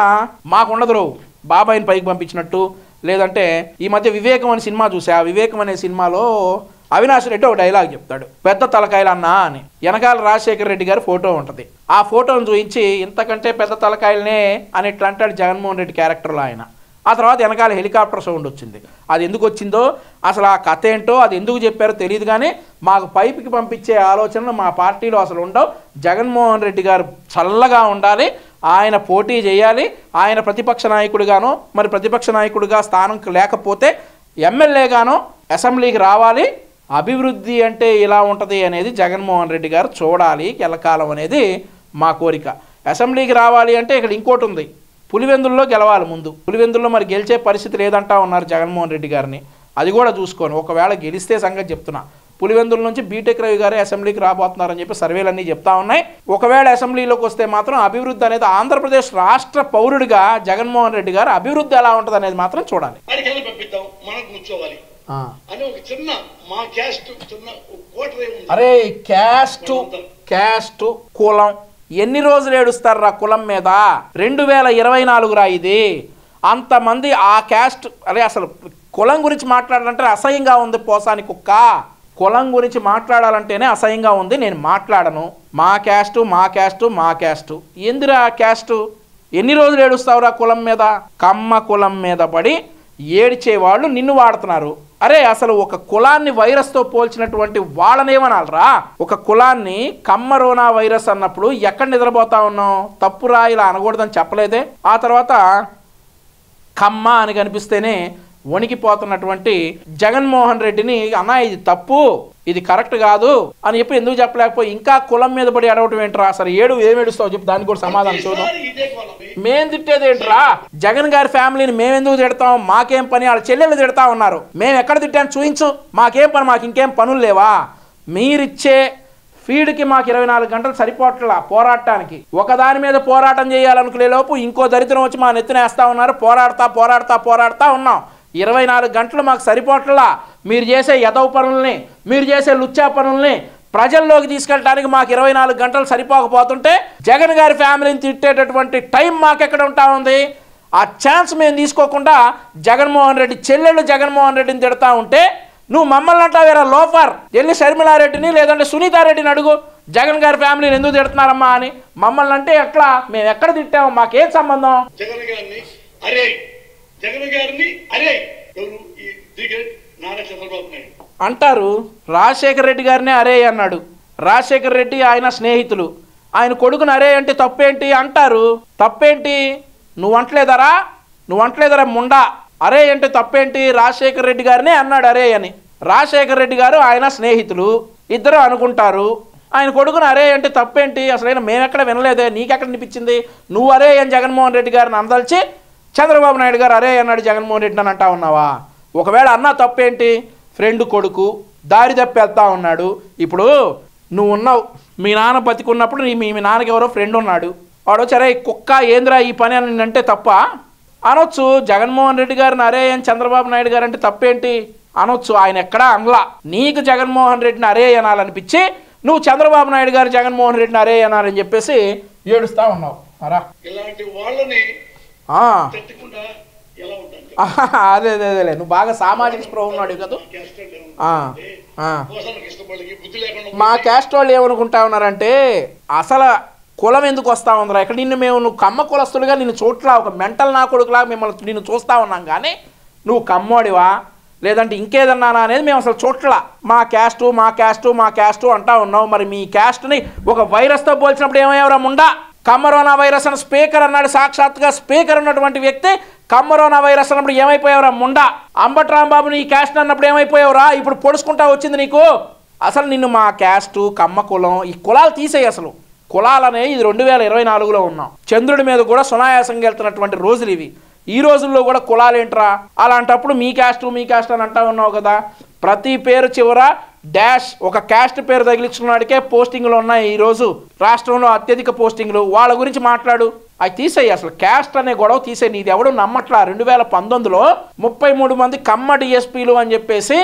మాకుండదు. బాబాయిని పైకి పంపించినట్టు, లేదంటే ఈ మధ్య వివేకం అనే సినిమా చూసా. ఆ వివేకం అనే సినిమాలో అవినాష్ రెడ్డి ఒక డైలాగ్ చెప్తాడు, పెద్ద తలకాయలు అన్నా అని. వెనకాల రాజశేఖర రెడ్డి గారి ఫోటో ఉంటుంది. ఆ ఫోటోను చూపించి ఇంతకంటే పెద్ద తలకాయలనే అని ఇట్లా అంటాడు జగన్మోహన్ రెడ్డి క్యారెక్టర్లో ఆయన. ఆ తర్వాత వెనకాల హెలికాప్టర్ సౌండ్ వచ్చింది. అది ఎందుకు వచ్చిందో, అసలు ఆ కథ ఏంటో, అది ఎందుకు చెప్పారో తెలియదు. కానీ మాకు పైకి పంపించే ఆలోచనలు మా పార్టీలో అసలు ఉండవు. జగన్మోహన్ రెడ్డి గారు చల్లగా ఉండాలి, ఆయన పోటీ చేయాలి, ఆయన ప్రతిపక్ష నాయకుడిగానో, మరి ప్రతిపక్ష నాయకుడిగా స్థానం లేకపోతే ఎమ్మెల్యేగానో అసెంబ్లీకి రావాలి. అభివృద్ధి అంటే ఇలా ఉంటుంది అనేది జగన్మోహన్ రెడ్డి గారు చూడాలి ఎల్లకాలం అనేది మా కోరిక. అసెంబ్లీకి రావాలి అంటే ఇక్కడ ఇంకోటి ఉంది, పులివెందుల్లో గెలవాలి ముందు. పులివెందుల్లో మరి గెలిచే పరిస్థితి లేదంటా ఉన్నారు జగన్మోహన్ రెడ్డి గారిని. అది కూడా చూసుకోను, ఒకవేళ గెలిస్తే సంగతి చెప్తున్నా. పులివెందుల నుంచి బీటెక్ రవి గారే అసెంబ్లీకి రాబోతున్నారని చెప్పి సర్వేలన్నీ చెప్తా ఉన్నాయి. ఒకవేళ అసెంబ్లీలోకి వస్తే మాత్రం అభివృద్ధి అనేది ఆంధ్రప్రదేశ్ రాష్ట్ర పౌరుడిగా జగన్మోహన్ రెడ్డి గారు అభివృద్ధి ఎలా ఉంటుంది అనేది మాత్రం చూడాలి. అరే క్యాస్ట్ కులం ఎన్ని రోజులు ఏడుస్తారా కులం మీద? 2024 రా ఇది. అంతమంది ఆ క్యాస్ట్, అరే అసలు కులం గురించి మాట్లాడాలంటే అసహ్యంగా ఉంది. పోసాని కుక్క కులం గురించి మాట్లాడాలంటేనే అసహ్యంగా ఉంది. నేను మాట్లాడను. మా క్యాస్టు ఎందురా క్యాస్టు? ఎన్ని రోజులు ఏడుస్తావురా కులం మీద? కమ్మ కులం మీద పడి ఏడ్చేవాళ్ళు నిన్ను వాడుతున్నారు. అరే అసలు ఒక కులాన్ని వైరస్తో పోల్చినటువంటి వాళ్ళనేమనాలరా? ఒక కులాన్ని కమ్మరోనా వైరస్ అన్నప్పుడు ఎక్కడ నిద్రపోతా ఉన్నాం? తప్పురా ఇలా అనకూడదని చెప్పలేదే. ఆ తర్వాత కమ్మ అని కనిపిస్తేనే వణికిపోతున్నటువంటి జగన్మోహన్ రెడ్డిని అన్నా ఇది తప్పు, ఇది కరెక్ట్ కాదు అని చెప్పి ఎందుకు చెప్పలేకపోయి ఇంకా కులం మీద పడి అడవటం ఏంట్రా? అసలు ఏడుస్తావు చెప్పి దానికి కూడా సమాధానం చూద్దాం. మేం తిట్టేది ఏంట్రా? జగన్ గారి ఫ్యామిలీని మేమెందుకు తిడతాం? మాకేం పని? వాళ్ళ చెల్లెళ్ళు తిడతా ఉన్నారు. మేము ఎక్కడ తిట్టాను చూయించు. మాకేం పని? మాకు ఇంకేం పనులు లేవా? మీరిచ్చే ఫీడ్కి మాకు 24 గంటలు సరిపోట్లా పోరాటానికి. ఒకదాని మీద పోరాటం చేయాలనుకునే లోపు ఇంకో దరిద్రం వచ్చి మా నెత్తినేస్తా ఉన్నారు. పోరాడుతా ఉన్నాం. 24 గంటలు మాకు సరిపోట్లా. మీరు చేసే యదవ పనుల్ని, మీరు చేసే లుచ్చా పనుల్ని ప్రజల్లోకి తీసుకెళ్ళడానికి మాకు 24 గంటలు సరిపోకపోతుంటే జగన్ గారి ఫ్యామిలీని తిట్టేటటువంటి టైం మాకెక్కడ ఉంటా ఉంది? ఆ ఛాన్స్ మేము తీసుకోకుండా జగన్మోహన్ రెడ్డి చెల్లెళ్ళు జగన్మోహన్ రెడ్డిని తిడతా ఉంటే నువ్వు మమ్మల్ని అంటావు వేరే లోఫర్. వెళ్ళి షర్మిలారెడ్డిని లేదంటే సునీతారెడ్డిని అడుగు, జగన్ గారి ఫ్యామిలీని ఎందుకు తిడుతున్నారమ్మా అని. మమ్మల్ని అంటే ఎట్లా? మేము ఎక్కడ తిట్టాము? మాకేం సంబంధం? జగన్ గారిని అరే నారా చంద్రబాబు నాయుడు అంటారు. రాజశేఖర రెడ్డి గారినే అరే అన్నాడు. రాజశేఖర రెడ్డి ఆయన స్నేహితులు. ఆయన కొడుకుని అరే అంటే తప్పేంటి అంటారు. తప్పేంటి? నువ్వు అంటలేదరా ముండా? అరే అంటే తప్పేంటి? రాజశేఖర రెడ్డి గారినే అన్నాడు అరే అని. రాజశేఖర రెడ్డి గారు ఆయన స్నేహితులు, ఇద్దరు అనుకుంటారు. ఆయన కొడుకుని అరే అంటే తప్పేంటి? అసలు మేమెక్కడ వినలేదే, నీకెక్కడ అనిపించింది? నువ్వు అరే అని జగన్మోహన్ రెడ్డి గారిని అందల్చి చంద్రబాబు నాయుడు గారు అరే అన్నాడు జగన్మోహన్ రెడ్డి అని అంటా ఉన్నావా? ఒకవేళ అన్నా తప్పేంటి? ఫ్రెండ్ కొడుకు దారి తప్పి వెళ్తా ఉన్నాడు. ఇప్పుడు నువ్వు ఉన్నావు, మీ నాన్న బతికున్నప్పుడు మీ నాన్నకి ఎవరో ఫ్రెండ్ ఉన్నాడు. వాడు వచ్చారే కుక్క ఏంద్రా ఈ పని అని అంటే తప్ప అనొచ్చు. జగన్మోహన్ రెడ్డి గారిని అరే అని చంద్రబాబు నాయుడు గారు అంటే తప్పేంటి అనొచ్చు. ఆయన ఎక్కడా అనలా. నీకు జగన్మోహన్ రెడ్డిని అరే అనాలనిపించి నువ్వు చంద్రబాబు నాయుడు గారు జగన్మోహన్ రెడ్డిని అరే అనాలని చెప్పేసి ఏడుస్తా ఉన్నావు. ఇలాంటి వాళ్ళని అదేలే, నువ్వు బాగా సామాజిక స్పృహ ఉన్నాడు కదా. మా క్యాస్ట్ వాళ్ళు ఏమనుకుంటా ఉన్నారంటే అసలు కులం ఎందుకు వస్తా ఉందిరా ఇక్కడ? నువ్వు కమ్మ కులస్తులుగా నిన్ను చోట్ల ఒక మెంటల్ నా కొడుకులాగా మిమ్మల్ని నిన్ను చూస్తా ఉన్నాం, కానీ నువ్వు కమ్మోడివా లేదంటే ఇంకేదన్నానా అనేది మేము అసలు చోట్ల. మా క్యాస్టు అంటా ఉన్నావు. మరి మీ క్యాస్ట్ని ఒక వైరస్తో పోల్చినప్పుడు ఏమయ్యావురా ముండా? కమ్మరోనా వైరస్ అని స్పీకర్ అన్నాడు. సాక్షాత్గా స్పీకర్ ఉన్నటువంటి వ్యక్తి కమ్మరోనా వైరస్ అన్నప్పుడు ఏమైపోయావురా ముండా? అంబటి రాంబాబుని ఈ క్యాస్ట్ అన్నప్పుడు ఏమైపోయావురా? ఇప్పుడు పొడుచుకుంటా వచ్చింది నీకు. అసలు నిన్ను మా క్యాస్టు కమ్మ కులం ఈ కులాలు తీసేయి. అసలు కులాలనే ఇది 2024లో ఉన్నాం. చంద్రుడి మీద కూడా సునాయాసంగా వెళ్తున్నటువంటి రోజులు ఇవి. ఈ రోజుల్లో కూడా కులాలు ఏంట్రా? అలాంటప్పుడు మీ క్యాస్ట్ అని అంటా ఉన్నావు కదా. ప్రతి పేరు చివర డాష్ ఒక క్యాస్ట్ పేరు తగిలించుకున్నాడికే పోస్టింగ్లు ఉన్నాయి. ఈరోజు రాష్ట్రంలో అత్యధిక పోస్టింగ్లు. వాళ్ళ గురించి మాట్లాడు. అవి తీసేయి. అసలు క్యాస్ట్ అనే గొడవ తీసేయి. నీది ఎవడు నమ్మట్లా. 2019లో 33 మంది కమ్మ డిఎస్పీలు అని చెప్పేసి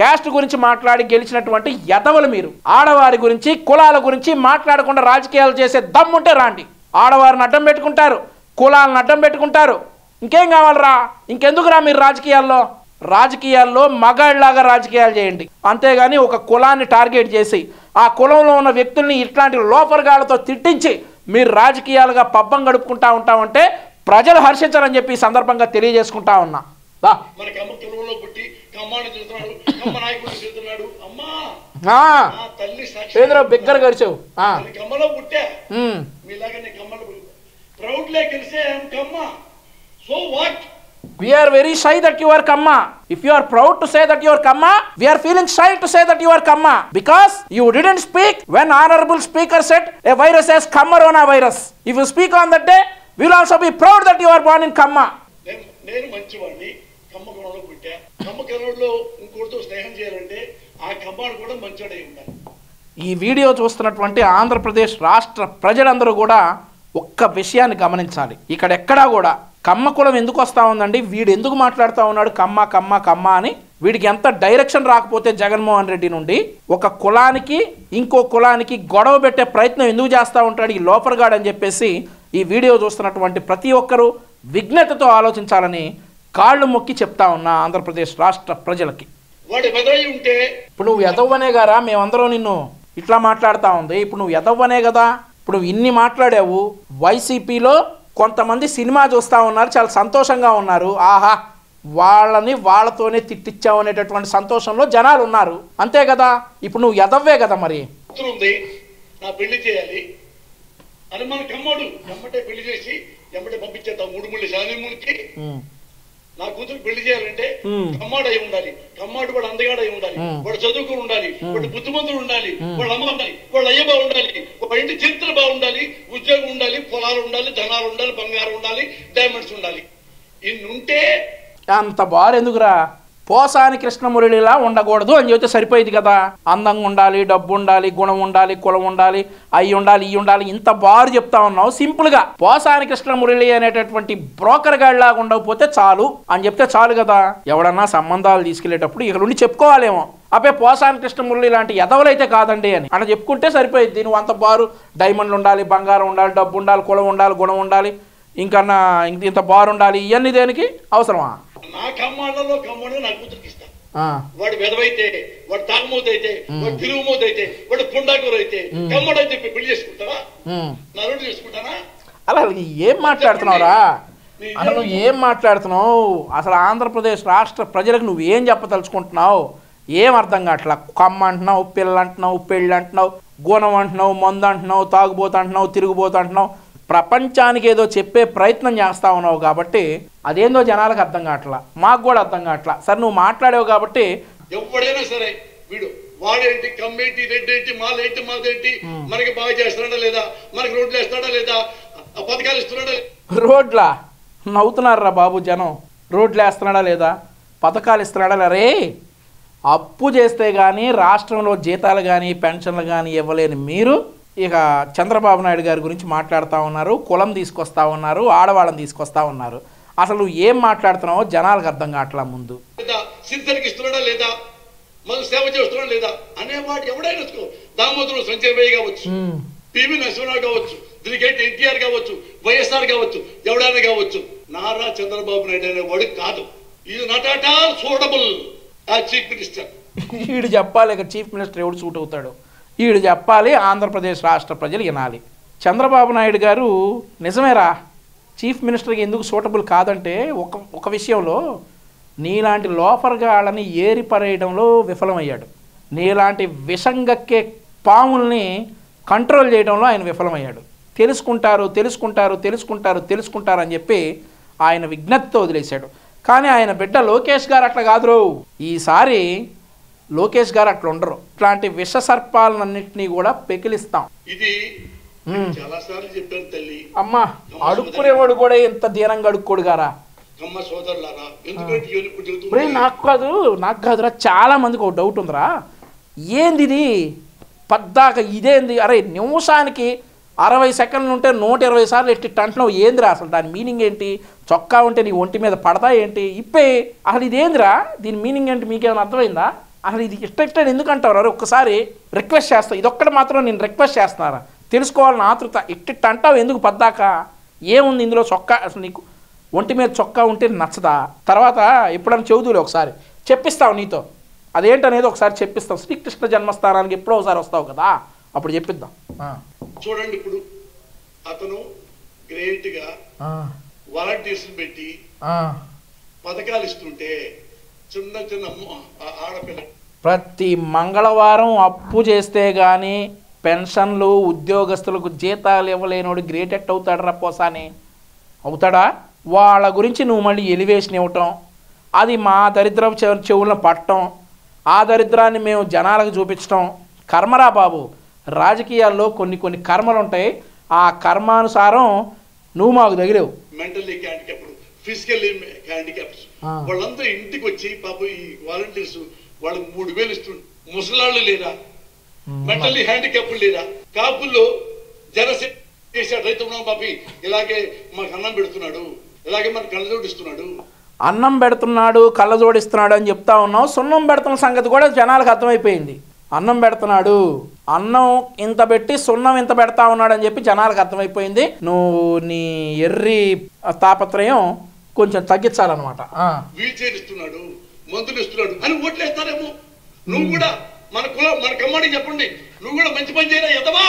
క్యాస్ట్ గురించి మాట్లాడి గెలిచినటువంటి యదవలు మీరు. ఆడవారి గురించి కులాల గురించి మాట్లాడకుండా రాజకీయాలు చేసే దమ్ముంటే రాండి. ఆడవారిని అడ్డం పెట్టుకుంటారు, కులాలను అడ్డం పెట్టుకుంటారు. ఇంకేం కావాలరా? ఇంకెందుకురా మీరు రాజకీయాల్లో మగాళ్ళలాగా రాజకీయాలు చేయండి. అంతేగాని ఒక కులాన్ని టార్గెట్ చేసి ఆ కులంలో ఉన్న వ్యక్తుల్ని ఇట్లాంటి లోపరగాళ్ళతో తిట్టించి మీరు రాజకీయాలుగా పబ్బం గడుపుకుంటా ఉంటామంటే ప్రజలు హర్షించారని చెప్పి ఈ సందర్భంగా తెలియజేసుకుంటా ఉన్నా. బిగ్గర గడిచావు. We are very shy that you are Kamma. If you are proud to say that you are Kamma, we are feeling shy to say that you are Kamma because you didn't speak when honorable speaker said a virus as Kammarona virus. If you speak on that day, we will also be proud that you are born in Kamma. నేను మంచివాడిని, కమ్మకరంలో పుట్టా. కమ్మకరంలో ఇంకోటితో స్నేహం చేయాలంటే ఆ కమ్మాడు కూడా మంచివాడై ఉండాలి. ఈ video చూస్తున్నటువంటి ఆంధ్రప్రదేశ్ రాష్ట్ర ప్రజలందరూ కూడా ఒక్క విషయాన్ని గమనించాలి. ఇక్కడ ఎక్కడా కూడా కమ్మ కులం ఎందుకు వస్తూ ఉందండి, వీడు ఎందుకు మాట్లాడుతూ ఉన్నాడు కమ్మ అని. వీడికి ఎంత డైరెక్షన్ రాకపోతే జగన్మోహన్ రెడ్డి నుండి ఒక కులానికి ఇంకో కులానికి గొడవ పెట్టే ప్రయత్నం ఎందుకు చేస్తూ ఉంటాడు ఈ లోపరగాడు అని చెప్పేసి ఈ వీడియో చూస్తున్నటువంటి ప్రతి ఒక్కరూ విజ్ఞతతో ఆలోచించాలని కాళ్ళు మొక్కి చెప్తా ఉన్నా ఆంధ్రప్రదేశ్ రాష్ట్ర ప్రజలకి. ఇప్పుడు నువ్వు ఎదవ్వనే గారా మేమందరం నిన్ను ఇట్లా మాట్లాడుతూ ఉంది. ఇప్పుడు నువ్వు ఎదవ్వనే కదా. ఇప్పుడు నువ్వు ఇన్ని మాట్లాడావు. వైసీపీలో కొంతమంది సినిమా చూస్తూ ఉన్నారు, చాలా సంతోషంగా ఉన్నారు. ఆహా వాళ్ళని వాళ్ళతోనే తిట్టించావు అనేటటువంటి సంతోషంలో జనాలు ఉన్నారు. అంతే కదా. ఇప్పుడు నువ్వు ఎదవ్వే కదా. మరి నా పెళ్లి చేయాలి అని మన కమ్మడు ఎమ్మటే పెళ్లి చేసి ఎమ్మటే పంపించేద్దాం. 3 ముళ్ళు శానిముడికి నా కూతురు పెళ్లి చేయాలంటే కమ్మాడు అయి ఉండాలి. కమ్మాడు వాడు అందగాడు అయి ఉండాలి. వాడు చదువుకుని ఉండాలి. వాడు బుద్ధిమంతుడు ఉండాలి. వాళ్ళ అమ్మ ఉండాలి. వాళ్ళ అయ్య బాగుండాలి. వాళ్ళ ఇంటి చరిత్ర బాగుండాలి. ఉద్యోగం ఉండాలి. పొలాలు స్థలాలు ఉండాలి, ధనాలు ఉండాలి, బంగారం ఉండాలి, డైమండ్స్ ఉండాలి. ఇన్ని ఉంటే అంత బారు ఎందుకురా? పోసాని కృష్ణమురళిలా ఉండకూడదు అని చెబితే సరిపోయింది కదా. అందంగా ఉండాలి, డబ్బు ఉండాలి, గుణం ఉండాలి, కులం ఉండాలి, అయ్యి ఉండాలి, ఇవి ఉండాలి, ఇంత బారు చెప్తా ఉన్నావు. సింపుల్గా పోసాని కృష్ణమురళి అనేటటువంటి బ్రోకర్ గాడిలాగా ఉండకపోతే చాలు అని చెప్తే చాలు కదా. ఎవడన్నా సంబంధాలు తీసుకెళ్లేటప్పుడు ఇక్కడ నుండి చెప్పుకోవాలేమో, అబ్బే పోసాని కృష్ణమురళి లాంటి ఎదవలైతే కాదండి అని అలా చెప్పుకుంటే సరిపోయింది. నువ్వు అంత బారు డైమండ్లు ఉండాలి, బంగారం ఉండాలి, డబ్బు ఉండాలి, కులం ఉండాలి, గుణం ఉండాలి, ఇంకన్నా ఇంత బారు ఉండాలి, ఇవన్నీ దేనికి అవసరమా? నా కమ్మాళ్ళలో కమ్మని నా కూతురికి ఇస్తా. వాడు వెదవైతే, వాడు తాగుమూత అయితే, వాడు తిరుగుమూత అయితే, వాడు పుండాకూర అయితే, కమ్మడైతే పెళ్లి చేసుకుంటారా? నా రోడ్డు చేసుకుంటానా? అలా ఏం మాట్లాడుతున్నావురా? అసలు నువ్వు ఏం మాట్లాడుతున్నావు? అసలు ఆంధ్రప్రదేశ్ రాష్ట్ర ప్రజలకు నువ్వేం చెప్పదలుచుకుంటున్నావు? ఏం అర్థం కావట్లా. కమ్మ అంటున్నావు, పిల్ల అంటున్నావు, పెళ్ళి అంటున్నావు, గుణం అంటున్నావు, మందు అంటున్నావు, తాగుబోతు అంటున్నావు, తిరుగుబోతు అంటున్నావు. ప్రపంచానికి ఏదో చెప్పే ప్రయత్నం చేస్తా ఉన్నావు కాబట్టి అదేందో జనాలకు అర్థం కావట్లా, మాకు కూడా అర్థం కావట్లా. సరే నువ్వు మాట్లాడావు కాబట్టి ఎవడైనా సరే వీడు వాడేంటి, కమ్మేంటి, రెడ్డేంటి, మాలేంటి, మాదేంటి, మనకి బాగా చేస్తున్నాడా లేదా, మనకి రోడ్లు వేస్తాడా లేదా, పథకాలు ఇస్తున్నాడా? రోడ్లా నవ్వుతున్నారా బాబు జనం? రోడ్లు వేస్తున్నాడా లేదా, పథకాలు ఇస్తున్నాడా? రే అప్పు చేస్తే కానీ రాష్ట్రంలో జీతాలు కానీ పెన్షన్లు కానీ ఇవ్వలేని మీరు ఇక చంద్రబాబు నాయుడు గారి గురించి మాట్లాడుతూ ఉన్నారు, కులం తీసుకొస్తా ఉన్నారు, ఆడవాళ్ళని తీసుకొస్తా ఉన్నారు. అసలు నువ్వు ఏం మాట్లాడుతున్నావో జనాలకు అర్థం కావట్లా. ముందు సిద్ధరికి ఇస్తున్నాడా లేదా, మనకు సేవ చేస్తున్నాడా లేదా అనే మాట ఎవడైనా దామోదరం సంజయ్ భాయ్ కావచ్చు, పివి నరసింహరావు కావచ్చు, దీనికేంటి ఎన్టీఆర్ కావచ్చు, వైఎస్ఆర్ కావచ్చు, ఎవడైనా కావచ్చు, నారా చంద్రబాబు నాయుడు అనే వాడు కాదు. ఇది not at all suitable as chief minister. వీడు చెప్పాలి ఇక చీఫ్ మినిస్టర్ ఎవడు సూట్ అవుతాడు, వీడు చెప్పాలి, ఆంధ్రప్రదేశ్ రాష్ట్ర ప్రజలు వినాలి. చంద్రబాబు నాయుడు గారు నిజమేరా చీఫ్ మినిస్టర్కి ఎందుకు సూటబుల్ కాదంటే ఒక విషయంలో నీలాంటి లోఫర్గా వాళ్ళని ఏరిపరేయడంలో విఫలమయ్యాడు. నీలాంటి విషంగక్కే పాముల్ని కంట్రోల్ చేయడంలో ఆయన విఫలమయ్యాడు. తెలుసుకుంటారు తెలుసుకుంటారు తెలుసుకుంటారు తెలుసుకుంటారు అని చెప్పి ఆయన విజ్ఞప్తితో వదిలేశాడు. కానీ ఆయన బిడ్డ లోకేష్ గారు అట్లా కాదురో. ఈసారి లోకేష్ గారు అట్లా ఉండరు. ఇట్లాంటి విష సర్పాలన్నింటినీ కూడా పెకిలిస్తాం. ఇది చాలాసార్లు చెప్పాను తల్లి. అమ్మా అడుక్కునేవాడు కూడా ఎంత దీనంగా అడుక్కోడు గారా. నాకు కాదురా, చాలా మందికి ఒక డౌట్ ఉందిరా. ఏంది ఇది పద్దాక ఇదేంది? అరే నిమిషానికి 60 సెకండ్లు ఉంటే 120 సార్లు ఎట్టి అంటున్నావు, ఏందిరా అసలు దాని మీనింగ్ ఏంటి? చొక్కా ఉంటే నీ ఒంటి మీద పడతా ఏంటి? ఇప్పే అసలు ఇదేందిరా, దీని మీనింగ్ ఏంటి? మీకేమైనా అర్థమైందా? అసలు ఇది ఇష్టం ఎందుకు అంటారు? అరే ఒక్కసారి రిక్వెస్ట్ చేస్తా, ఇదొక్కటి మాత్రం నేను రిక్వెస్ట్ చేస్తున్నాను, తెలుసుకోవాలని ఆతృత. ఇట్టిట్ అంటావు ఎందుకు పద్దాక? ఏముంది ఇందులో? చొక్కా అసలు నీకు ఒంటి మీద చొక్కా ఉంటే నచ్చదా? తర్వాత ఎప్పుడైనా చెబుతులే, ఒకసారి చెప్పిస్తావు నీతో, అదేంటనేది ఒకసారి చెప్పిస్తాం. శ్రీకృష్ణ జన్మస్థానానికి ఎప్పుడో ఒకసారి వస్తావు కదా, అప్పుడు చెప్పిద్దాం. చూడండి, ఇప్పుడు అతను గ్రేట్ గా వాలంటీర్స్ పెట్టి పథకాలు ఇస్తుంటే చిన్న చిన్న ఆడపిల్ల ప్రతి మంగళవారం అప్పు చేస్తే గానీ పెన్షన్లు, ఉద్యోగస్తులకు జీతాలు ఇవ్వలేనోడు గ్రేట్ ఎట్ అవుతాడు రా పోసాని? అవుతాడా? వాళ్ళ గురించి నువ్వు మళ్ళీ ఎలివేషన్ ఇవ్వటం, అది మా దరిద్రం చెవులను పట్టడం, ఆ దరిద్రాన్ని మేము జనాలకు చూపించడం కర్మరా బాబు. రాజకీయాల్లో కొన్ని కర్మలు ఉంటాయి, ఆ కర్మానుసారం నువ్వు మాకు తగిలేవు. మెంటల్లీ హ్యాండిక్యాప్డ్, ఫిజికల్లీ హ్యాండిక్యాప్డ్స్ వాళ్ళందరూ ఇంటికి వచ్చి పాప ఈ వాలంటీర్స్ వాళ్ళకి 3000 ఇస్తుండ్రు. ముసలాళ్ళు లేరా, మెంటల్లీ హ్యాండిక్యాప్డ్ లేరా? కాపుల్లో జనసేన చేశాడు, రైతు పాపి ఇలాగే మనకు అన్నం పెడుతున్నాడు, ఇలాగే మనకు కళ్ళజోడిస్తున్నాడు, అన్నం పెడుతున్నాడు, కళ్ళజోడిస్తున్నాడు అని చెప్తా ఉన్నావు. సున్నం పెడుతున్న సంగతి కూడా జనాలకు అర్థమైపోయింది. అన్నం పెడుతున్నాడు, అన్నం ఇంత పెట్టి సున్నం ఇంత పెడతా ఉన్నాడు అని చెప్పి జనాలకు అర్థమైపోయింది. నువ్వు నీ ఎర్రి తాపత్రయం కొంచెం తగ్గించాలన్నమాట. వీల్ చైర్ ఇస్తున్నాడు, మందులు ఇస్తున్నాడు అని ఓట్లేస్తారేమో. నువ్వు కూడా మన కులం మన కమ్మాడికి చెప్పండి, నువ్వు కూడా మంచి పని చేయరా ఎదవా?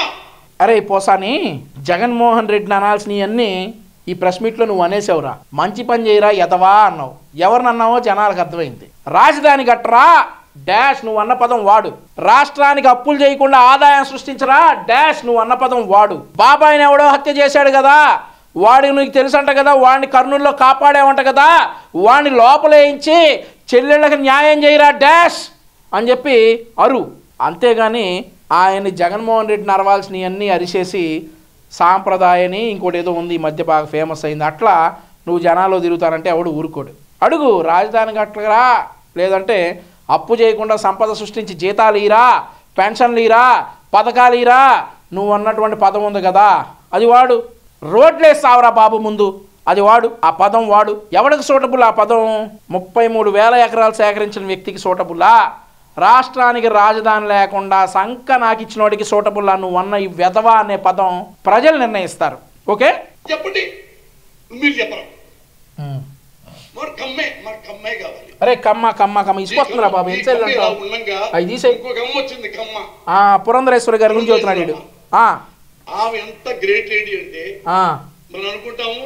అరే పోసాని, జగన్మోహన్ రెడ్డిని అనాల్సినవన్నీ ఈ ప్రెస్ మీట్లో నువ్వు అనేసావురా. మంచి పని చేయరా ఎదవా అన్నావు. ఎవరినన్నావో జనాలకు అర్థమైంది. రాజధాని కట్టరా డాష్ నువ్వు అన్న పదం వాడు. రాష్ట్రానికి అప్పులు చేయకుండా ఆదాయం సృష్టించరా డాష్ నువ్వు అన్న పదం వాడు. బాబాయిని ఎవడో హత్య చేశాడు కదా, వాడికి నీకు తెలుసంట కదా, వాడిని కర్నూలులో కాపాడేవంట కదా, వాడిని లోపలేయించి చెల్లెళ్ళకి న్యాయం చేయరా డాష్ అని చెప్పి అరు. అంతేగాని ఆయన్ని జగన్మోహన్ రెడ్డిని అరవాల్సినవన్నీ అరిచేసి సాంప్రదాయని ఇంకోటి ఏదో ఉంది ఈ మధ్య బాగా ఫేమస్ అయింది. అట్లా నువ్వు జనాల్లో తిరుగుతానంటే ఎవడు ఊరుకోడు. అడుగు రాజధాని కట్టరా, లేదంటే అప్పు చేయకుండా సంపద సృష్టించి జీతాలు ఈరా, పెన్షన్లు ఈరా, పథకాలు ఈరా, నువ్వు అన్నటువంటి పదం ఉంది కదా అది వాడు. రోడ్లేస్తావురా బాబు ముందు, అది వాడు, ఆ పదం వాడు. ఎవరికి సూటబుల్ ఆ పదం? 33,000 ఎకరాలు సేకరించిన వ్యక్తికి సూటబుల్లా? రాష్ట్రానికి రాజధాని లేకుండా సంక నాకిచ్చినోడికి సూటబుల్లా నువ్వు అన్న ఈ వెధవా అనే పదం? ప్రజలు నిర్ణయిస్తారు. ఓకే చెప్పండి, మీరు చెప్పరా? అరే కమ్మ కమ్మ కమ్మ ఇసుకొస్తుందిరా బాబు, ఏం పురంధరేశ్వరి గారి గురించి చెబుతున్నాడు వీడు. ఆమె ఎంత గ్రేట్ లేడీ అంటే మనం అనుకుంటాము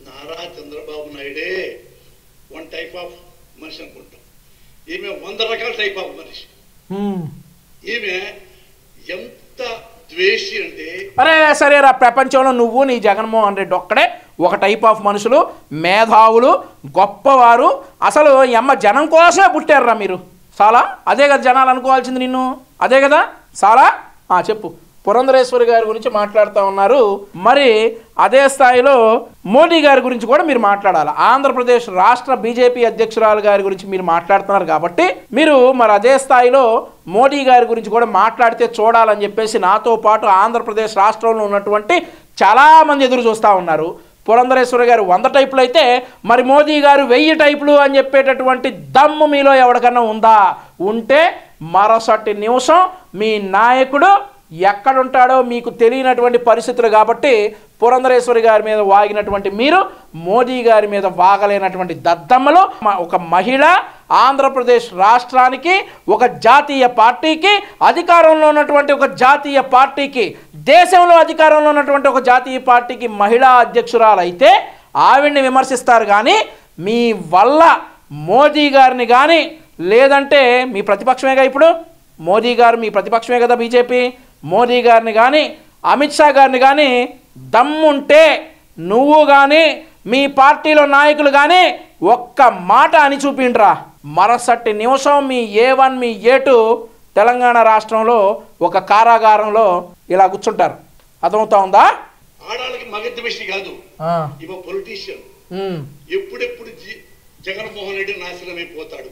నారా చంద్రబాబు నాయుడే వన్ టైప్ ఆఫ్ మనిషి అనుకుంటాం. ఈమె 100 రకాల టైప్ ఆఫ్ మనిషి. ఈమె ఎంత ద్వేషి అంటే అరే సరేరా, ప్రపంచంలో నువ్వు నీ జగన్మోహన్ రెడ్డి ఒక్కడే ఒక టైప్ ఆఫ్ మనుషులు, మేధావులు, గొప్పవారు. అసలు ఎమ్మ జనం కోసమే పుట్టారురా మీరు. చాలా అదే కదా జనాలు అనుకోవాల్సింది నిన్ను, అదే కదా చాలా. చెప్పు. పురంధరేశ్వరి గారి గురించి మాట్లాడుతూ ఉన్నారు, మరి అదే స్థాయిలో మోడీ గారి గురించి కూడా మీరు మాట్లాడాలి. ఆంధ్రప్రదేశ్ రాష్ట్ర బీజేపీ అధ్యక్షురాలు గారి గురించి మీరు మాట్లాడుతున్నారు కాబట్టి మీరు మరి అదే స్థాయిలో మోడీ గారి గురించి కూడా మాట్లాడితే చూడాలని చెప్పేసి నాతో పాటు ఆంధ్రప్రదేశ్ రాష్ట్రంలో ఉన్నటువంటి చాలామంది ఎదురు చూస్తూ ఉన్నారు. పురంధరేశ్వరి గారు 100 టైపులు అయితే మరి మోదీ గారు 1000 టైపులు అని చెప్పేటటువంటి దమ్ము మీలో ఎవరికన్నా ఉందా? ఉంటే మరుసటి నిమిషం మీ నాయకుడు ఎక్కడుంటాడో మీకు తెలియనటువంటి పరిస్థితులు కాబట్టి పురంధరేశ్వరి గారి మీద వాగినటువంటి మీరు మోదీ గారి మీద వాగలేనటువంటి దద్దమ్మలు. ఒక మహిళ ఆంధ్రప్రదేశ్ రాష్ట్రానికి, ఒక జాతీయ పార్టీకి, అధికారంలో ఉన్నటువంటి ఒక జాతీయ పార్టీకి, దేశంలో అధికారంలో ఉన్నటువంటి ఒక జాతీయ పార్టీకి మహిళా అధ్యక్షురాలు అయితే ఆవిడ్ని విమర్శిస్తారు. కానీ మీ వల్ల మోదీ గారిని కానీ, లేదంటే మీ ప్రతిపక్షమేగా ఇప్పుడు మోదీ గారు, మీ ప్రతిపక్షమే కదా బీజేపీ, మోదీ గారిని కానీ అమిత్ షా గారిని కానీ దమ్ముంటే నువ్వు కానీ మీ పార్టీలో నాయకులు కానీ ఒక్క మాట అని చూపిండ్రా. మరుసటి నిమిషం మీ A1 మీ A2 తెలంగాణ రాష్ట్రంలో ఒక కారాగారంలో ఇలా కూర్చుంటారు. అర్థమవుతా ఉందా? ఆడాలకి మగద్వేషి కాదు, ఇవ పొలిటీషియన్. ఎప్పుడెప్పుడు జగన్మోహన్ రెడ్డి నాశనం అయిపోతాడు?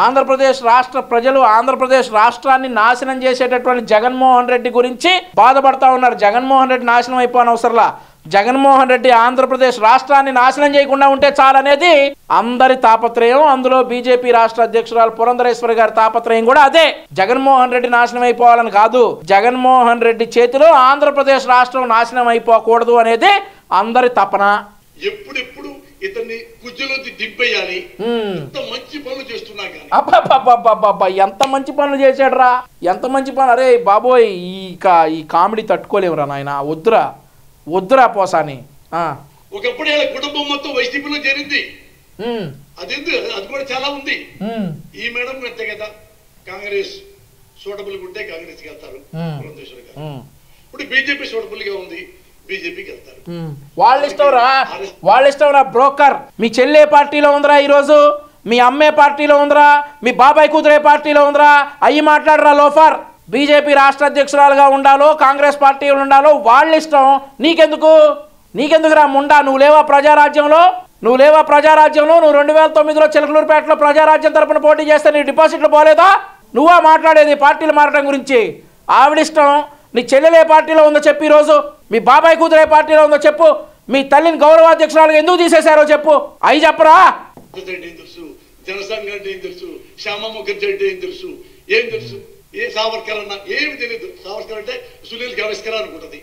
ఆంధ్రప్రదేశ్ రాష్ట్ర ప్రజలు ఆంధ్రప్రదేశ్ రాష్ట్రాన్ని నాశనం చేసేటటువంటి జగన్మోహన్ రెడ్డి గురించి బాధపడతా ఉన్నారు. జగన్మోహన్ రెడ్డి నాశనం అయిపోనవసరంలా, జగన్మోహన్ రెడ్డి ఆంధ్రప్రదేశ్ రాష్ట్రాన్ని నాశనం చేయకుండా ఉంటే చాలనేది అందరి తాపత్రయం. అందులో బీజేపీ రాష్ట్ర అధ్యక్షురాలు పురంధరేశ్వరి గారి తాపత్రయం కూడా అదే. జగన్మోహన్ రెడ్డి నాశనం అయిపోవాలని కాదు, జగన్మోహన్ రెడ్డి చేతిలో ఆంధ్రప్రదేశ్ రాష్ట్రం నాశనం అయిపోకూడదు అనేది అందరి తపన. ఎప్పుడెప్పుడు ఇతన్ని కుజ్జలోకి దింపేయాలి. ఎంత మంచి పనులు చేస్తున్నా కానీ అబ్బా ఎంత మంచి పనులు చేశాడురా, ఎంత మంచి పనులు. అరే బాబోయ్, ఈ కామెడీ తట్టుకోలేవురా నాయన, వద్దురా పోసాని. ఒకప్పుడు ఇలా కుటుంబం మొత్తం వైసీపీలో చేరింది, అది కూడా చాలా ఉంది. ఈ మేడం అంతే కదా, కాంగ్రెస్ సూటబుల్ ఉంటే కాంగ్రెస్కి వెళ్తారు పురంధరేశ్వరి గారు. ఇప్పుడు బీజేపీ సూటబుల్ గా ఉంది, బీజేపీకి వెళ్తారు. వాళ్ళ ఇష్టం రా బ్రోకర్. మీ చెల్లె పార్టీలో ఉందిరా ఈరోజు, మీ అమ్మే పార్టీలో ఉందిరా, మీ బాబాయ్ కూతురే పార్టీలో ఉందిరా, అయ్యి మాట్లాడరా లోఫర్. బీజేపీ రాష్ట్ర అధ్యక్షురాలుగా ఉండాలో కాంగ్రెస్ పార్టీలో ఉండాలో వాళ్ళ ఇష్టం. నీకెందుకురా ముండా? నువ్వు లేవా ప్రజారాజ్యంలో? నువ్వు 2009లో చిలకలూరుపేటలో ప్రజారాజ్యం తరపున పోటీ చేస్తే నీ డిపాజిట్లు పోలేదా? నువ్వా మాట్లాడేది పార్టీలు మారడం గురించి? ఆవిడిష్టం. నీ చెల్లెలే పార్టీలో ఉందో చెప్పు, ఈరోజు మీ బాబాయ్ కూతురే పార్టీలో ఉందో చెప్పు, మీ తల్లిని గౌరవాధ్యక్షురాలుగా ఎందుకు తీసేశారో చెప్పు, అవి చెప్పరా? తెలుసు, జనసంఘ అంటే ఏం తెలుసు, శ్యామ ముఖర్జీ అంటే ఏం తెలుసు, ఏం తెలుసు? ఏ సావర్కర్ అన్నా ఏమి తెలియదు. సావర్కర్ అంటే సునీల్ గవాస్కర్ అనుకుంటది,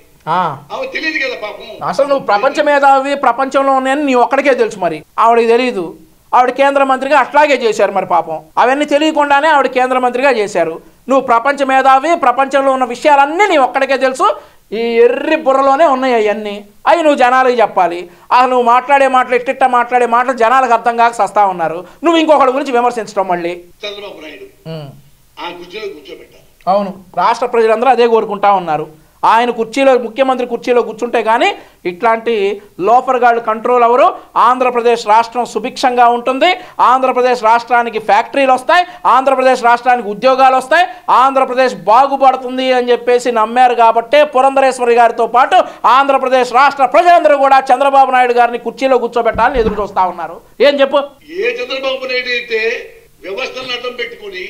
ఆమె తెలియదు కదా పాపం. అసలు నువ్వు ప్రపంచ మేధావి ప్రపంచంలో ఉన్నాయని నీ ఒక్కడికే తెలుసు, మరి ఆవిడకి తెలియదు. ఆవిడ కేంద్ర మంత్రిగా అట్లాగే చేశారు మరి పాపం. అవన్నీ తెలియకుండానే ఆవిడ కేంద్ర మంత్రిగా చేశారు. నువ్వు ప్రపంచ మేధావి, ప్రపంచంలో ఉన్న విషయాలన్నీ నీ ఒక్కడికే తెలుసు. ఈ ఎర్రి బుర్రలోనే ఉన్నాయి అవన్నీ. అవి నువ్వు జనాలకి చెప్పాలి. అసలు నువ్వు మాట్లాడే మాటలు, ఇట్టిట్ట మాట్లాడే మాటలు జనాలకు అర్థం కాక సస్తా ఉన్నారు. నువ్వు ఇంకొకటి గురించి విమర్శించడం మళ్ళీ. చంద్రబాబు నాయుడు ఆ కుర్చీలో కూర్చోబెట్టారు. అవును, రాష్ట్ర ప్రజలందరూ అదే కోరుకుంటా ఉన్నారు. ఆయన కుర్చీలో ముఖ్యమంత్రి కుర్చీలో కూర్చుంటే కానీ ఇట్లాంటి లోఫర్ గాళ్ళు కంట్రోల్ అవ్వరు. ఆంధ్రప్రదేశ్ రాష్ట్రం సుభిక్షంగా ఉంటుంది. ఆంధ్రప్రదేశ్ రాష్ట్రానికి ఫ్యాక్టరీలు వస్తాయి. ఆంధ్రప్రదేశ్ రాష్ట్రానికి ఉద్యోగాలు వస్తాయి. ఆంధ్రప్రదేశ్ బాగుపడుతుంది అని చెప్పేసి నమ్మారు కాబట్టే పురంధరేశ్వరి గారితో పాటు ఆంధ్రప్రదేశ్ రాష్ట్ర ప్రజలందరూ కూడా చంద్రబాబు నాయుడు గారిని కుర్చీలో కూర్చోబెట్టాలని ఎదురు చూస్తా ఉన్నారు. ఏం చెప్పు? ఏ చంద్రబాబు నాయుడు అయితే వ్యవస్థలను అడ్డం పెట్టుకుని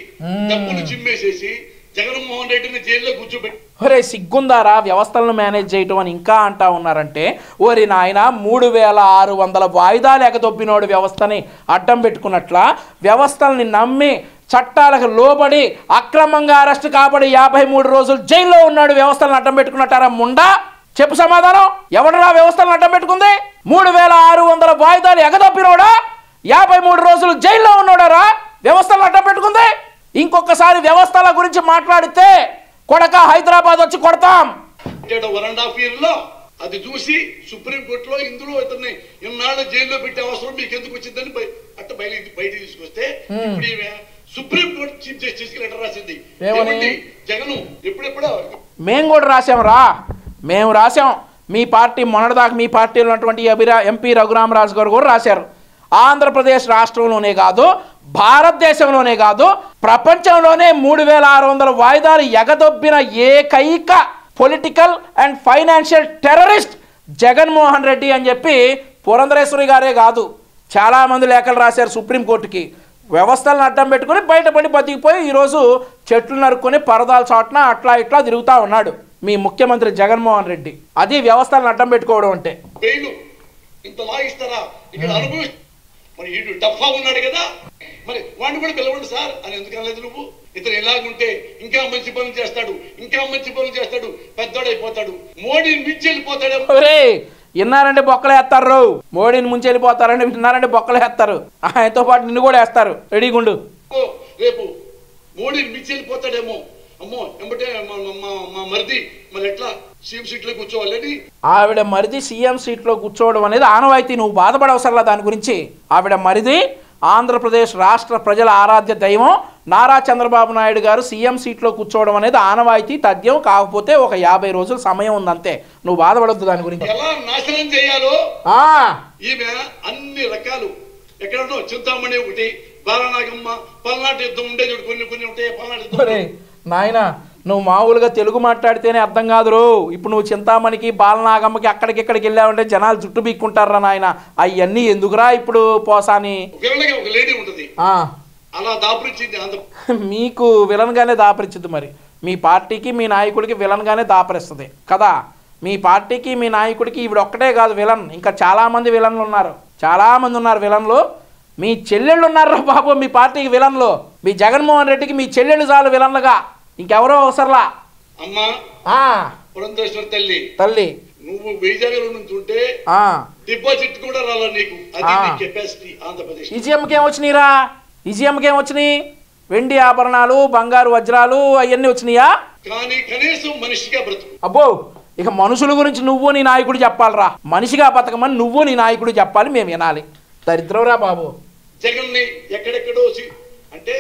డబ్బులు చిమ్మేసేసి జగన్మోహన్ రెడ్డిని జైల్లో కూర్చోబెట్టి ఒరే సిగ్గుందారా వ్యవస్థలను మేనేజ్ చేయటం అని ఇంకా అంటా ఉన్నారంటే, ఓరి నాయన 3600 వాయిదాలు ఎగదొబ్బినోడు వ్యవస్థని అడ్డం పెట్టుకున్నట్ల వ్యవస్థల్ని నమ్మి చట్టాలకు లోబడి అక్రమంగా అరెస్ట్ కాబడి 53 రోజులు జైల్లో ఉన్నాడు వ్యవస్థలను అడ్డం పెట్టుకున్నట్టారా ముండా? చెప్పు సమాధానం. ఎవడరా వ్యవస్థలను అడ్డం పెట్టుకుంది? 3600 వాయిదాలు ఎగదొబ్బినోడా 53 రోజులు జైల్లో ఉన్నాడారా వ్యవస్థలను అడ్డం పెట్టుకుంది? ఇంకొకసారి వ్యవస్థల గురించి మాట్లాడితే కొడక హైదరాబాద్ వచ్చి కొడతాం. 1.5 year లో అది చూసి సుప్రీంకోర్టులో ఇందులో ఇతన్ని ఇన్నాళ్ళు జైల్లో పెట్టే అవసరం మీకు ఎందుకు వచ్చిందని అట్ట బయట తీసుకొస్తే ఇప్పుడు సుప్రీంకోర్టు చీఫ్ జస్టిస్ కి లెటర్ రాసింది. జగన్ ఎప్పుడెప్పుడో మేము కూడా రాసాంరా. మేము రాసాం. మీ పార్టీ మొన్నటిదాకా మీ పార్టీలో ఉన్నటువంటి ఎంపీ రఘురామరాజు గారు కూడా రాశారు. ఆంధ్రప్రదేశ్ రాష్ట్రంలోనే కాదు భారతదేశంలోనే కాదు ప్రపంచంలోనే 3600 వాయిదాలు ఎగదొబ్బిన ఏకైక political and financial terrorist Jaganmohan Reddy అని చెప్పి పురంధరేశ్వరి గారే కాదు చాలామంది లేఖలు రాశారు సుప్రీంకోర్టుకి. వ్యవస్థలను అడ్డం పెట్టుకుని బయటపడి బతికిపోయి ఈరోజు చెట్లు నరుక్కొని పరదాల చాటున అట్లా ఇట్లా తిరుగుతూ ఉన్నాడు మీ ముఖ్యమంత్రి జగన్మోహన్ రెడ్డి. అది వ్యవస్థలను అడ్డం పెట్టుకోవడం అంటే. ఇంత లాగిస్తారా ఇక్కడ అనుభవిస్తా మరి వీడు డఫా ఉన్నాడు కదా, మరి వాడిని కూడా పిలవండి సార్ అని ఎందుకు అనలేదు నువ్వు? ఇతను ఎలాగుంటే ఇంకా మంచి పనులు చేస్తాడు, ఇంకా మంచి పనులు చేస్తాడు, పెద్దోడైపోతాడు, మోడీని మించి వెళ్ళిపోతాడు. విన్నారంటే బొక్కలు వేస్తారు. మోడీని ముంచి వెళ్ళిపోతారంటే విన్నారంటే బొక్కలు వేస్తారు. ఆయనతో పాటు నిన్ను కూడా వేస్తారు. రెడీగుండు. రేపు మోడీని మించి వెళ్ళిపోతాడేమో. అమ్మో ఎంబటే మా మరిది మరి ఎట్లా సీఎం సీట్లో కూర్చోవాలని. ఆవిడ మరిది సీఎం సీట్లో కూర్చోవడం అనేది ఆనవాయితీ. నువ్వు బాధపడవసరలా దాని గురించి. ఆవిడ మరిది ఆంధ్రప్రదేశ్ రాష్ట్ర ప్రజల ఆరాధ్య దైవం నారా చంద్రబాబు నాయుడు గారు సీఎం సీట్లో కూర్చోవడం అనేది ఆనవాయితీ తథ్యం. కాకపోతే ఒక 50 రోజుల సమయం ఉందంతే. నువ్వు బాధపడొద్దు దాని గురించి. ఎలా నాశనం చేయాలో ఈమె అన్ని రకాలు ఎక్కడో చింతామణి ఒకటి, బాలనాగమ్మ, పల్నాటి యుద్ధం ఉండేది కొన్ని ఉంటాయి. పల్నాటి యుద్ధం నాయన నువ్వు మామూలుగా తెలుగు మాట్లాడితేనే అర్థం కాదురు. ఇప్పుడు నువ్వు చింతామణికి బాలనాగమ్మకి అక్కడికి ఇక్కడికి వెళ్ళావంటే జనాలు జుట్టు బీక్కుంటారా నాయన. అవన్నీ ఎందుకురా ఇప్పుడు పోసాని. ఒక లేడీ ఉంటుంది అలా దాపరించింది. మీకు విలన్ గానే దాపరించింది. మరి మీ పార్టీకి మీ నాయకుడికి విలన్ గానే దాపరిస్తుంది కదా. మీ పార్టీకి మీ నాయకుడికి ఈవిడ ఒక్కటే కాదు విలన్, ఇంకా చాలా మంది విలన్లు ఉన్నారు. చాలా మంది ఉన్నారు విలన్లు. మీ చెల్లెళ్ళు ఉన్నారా బాబు మీ పార్టీకి విలన్లు. మీ జగన్మోహన్ రెడ్డికి మీ చెల్లెళ్ళు చాలు విలన్లుగా, ఇంకెవరో అవసరంలా. అమ్మా పురంధేశ్వరి తల్లి నువ్వు వైజాగ్లో నుంచి ఉంటే డిపాజిట్ కూడా రాలా నీకు. అది నీ కెపాసిటీ. ఆంధ్రప్రదేశ్ ఈజీఎంకి ఏమొచ్చినాయిరా? ఈజీఎంకి ఏమొచ్చినాయి? వెండి ఆభరణాలు, బంగారు వజ్రాలు అవన్నీ వచ్చినాయా? కానీ కనీసం మనిషిగా బ్రతుకు. అబ్బో ఇక మనుషుల గురించి నువ్వు నీ నాయకుడు చెప్పాలరా. మనిషిగా బతకమని నువ్వు నీ నాయకుడు చెప్పాలి, మేము వినాలి. దరిద్రవురా బాబు. జగన్ ని ఎక్కడెక్కడో అంటే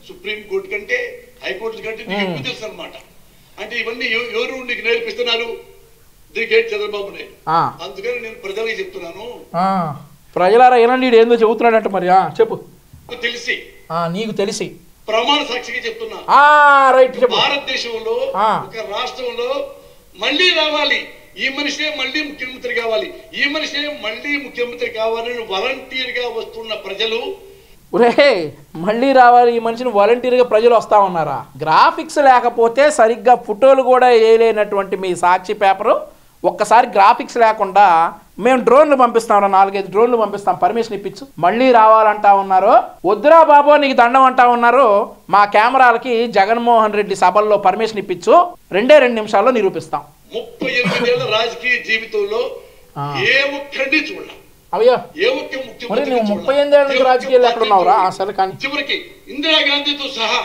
సుప్రీం కోర్టు కంటే హైకోర్టు కంటే నీకు ఎక్కువ తెలుసు అనమాట. అంటే ఇవన్నీ ఎవరు నీకు నేర్పిస్తున్నారు? చంద్రబాబు నాయుడు. అందుకని నేను ప్రజలకి చెప్తున్నాను. ప్రజలారా ఏనండి ఏందో చెబుతున్నాడంట. మరి చెప్పు. తెలిసి నీకు తెలిసి ప్రమాణ సాక్షిగా చెప్తున్నా. భారతదేశంలో ఒక రాష్ట్రంలో మళ్ళీ రావాలి, ఈ మనిషే మళ్ళీ ముఖ్యమంత్రి కావాలి, ఈ మనిషే మళ్ళీ ముఖ్యమంత్రి కావాలని వాలంటీర్ గా వస్తున్న ప్రజలు మళ్ళీ రావాలి ఈ మనిషిని వాలంటీర్గా ప్రజలు వస్తా ఉన్నారా? గ్రాఫిక్స్ లేకపోతే సరిగ్గా ఫోటోలు కూడా వేయలేనటువంటి మీ సాక్షి పేపరు ఒక్కసారి గ్రాఫిక్స్ లేకుండా మేము డ్రోన్లు పంపిస్తాం, 4-5 డ్రోన్లు పంపిస్తాం, పర్మిషన్ ఇప్పించు. మళ్ళీ రావాలంటా ఉన్నారు. వద్దురా బాబో నీకు దండం అంటా ఉన్నారు. మా కెమెరాలకి జగన్మోహన్ రెడ్డి సభల్లో పర్మిషన్ ఇప్పించు, 2 నిమిషాల్లో నిరూపిస్తాం. 38 ఏళ్ల రాజకీయ జీవితంలో ఏ ఒక్కడిని చూడాలి. అయ్యో మరి నువ్వు 38 ఏళ్ళ నుంచి రాజకీయాలు ఎక్కడ ఉన్నావురా? అసలు కానీ చివరికి ఇందిరాగాంధీతో సహా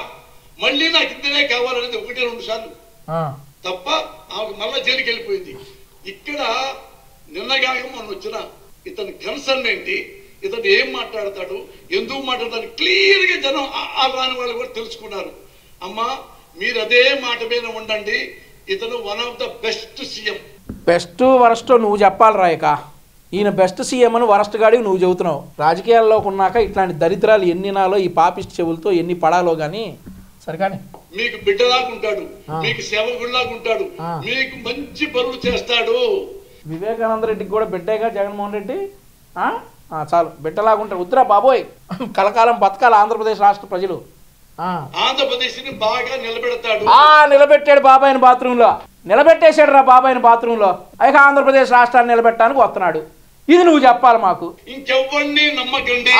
మళ్ళీ నాకు ఇందిరే కావాలనేది 1-2 సార్లు తప్ప ఆమెకు మళ్ళా జైలుకి వెళ్ళిపోయింది. ఇక్కడ నిన్నగాక మొన్న వచ్చిన ఇతని కన్సర్న్ ఏంటి, ఇతను ఏం మాట్లాడతాడు, ఎందుకు మాట్లాడతాడు క్లియర్ గా జనం రాని వాళ్ళు కూడా తెలుసుకున్నారు. అమ్మా మీరు అదే మాట మీద ఉండండి, ఇతను one of the best CM. Best worst నువ్వు చెప్పాలి రాయక. ఈయన బెస్ట్ సీఎం అని వరస్ట్ గాడివి నువ్వు చెబుతున్నావు. రాజకీయాల్లోకి ఉన్నాక ఇట్లాంటి దరిద్రాలు ఎన్ని నాలో ఈ పాపిస్ట్ చెవులతో ఎన్ని పడాలో గానీ సరికాని. మీకు బిడ్డలాగుంటాడు, మీకు సేవకుడిలాగుంటాడు, మీకు మంచి పనులు చేస్తాడు. వివేకానంద రెడ్డికి కూడా బిడ్డేగా జగన్మోహన్ రెడ్డి. చాలు బిడ్డలాగుంటాడు. వద్దురా బాబోయ్, కలకాలం బతకాలి ఆంధ్రప్రదేశ్ రాష్ట్ర ప్రజలు. ఆంధ్రప్రదేశ్ ని బాగా నిలబెడతాడు. నిలబెట్టాడు బాబాయిని బాత్రూంలో, నిలబెట్టేశాడు రా బాబాయిని బాత్రూంలో. అయితే ఆంధ్రప్రదేశ్ రాష్ట్రాన్ని నిలబెట్టడానికి వస్తున్నాడు. ఇది నువ్వు చెప్పాలి మాకు. ఇంకెవ్వరిని నమ్మకండి.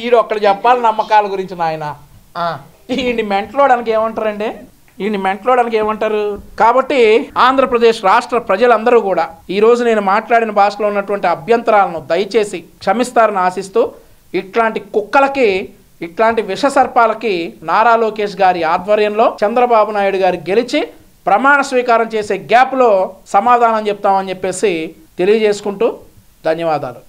ఈడు ఒక్కడు చెప్పాలి నమ్మకాల గురించి నాయన. ఈయన్ని మెంటలోడానికి ఏమంటారండి? ఈయన్ని మెంటలోడానికి ఏమంటారు? కాబట్టి ఆంధ్రప్రదేశ్ రాష్ట్ర ప్రజలందరూ కూడా ఈరోజు నేను మాట్లాడిన భాషలో ఉన్నటువంటి అభ్యంతరాలను దయచేసి క్షమిస్తారని ఆశిస్తూ, ఇట్లాంటి కుక్కలకి, ఇట్లాంటి విష సర్పాలకి నారా లోకేష్ గారి ఆధ్వర్యంలో చంద్రబాబు నాయుడు గారు గెలిచి ప్రమాణ స్వీకారం చేసే గ్యాప్లో సమాధానం చెప్తామని చెప్పేసి తెలియజేసుకుంటూ ధన్యవాదాలు.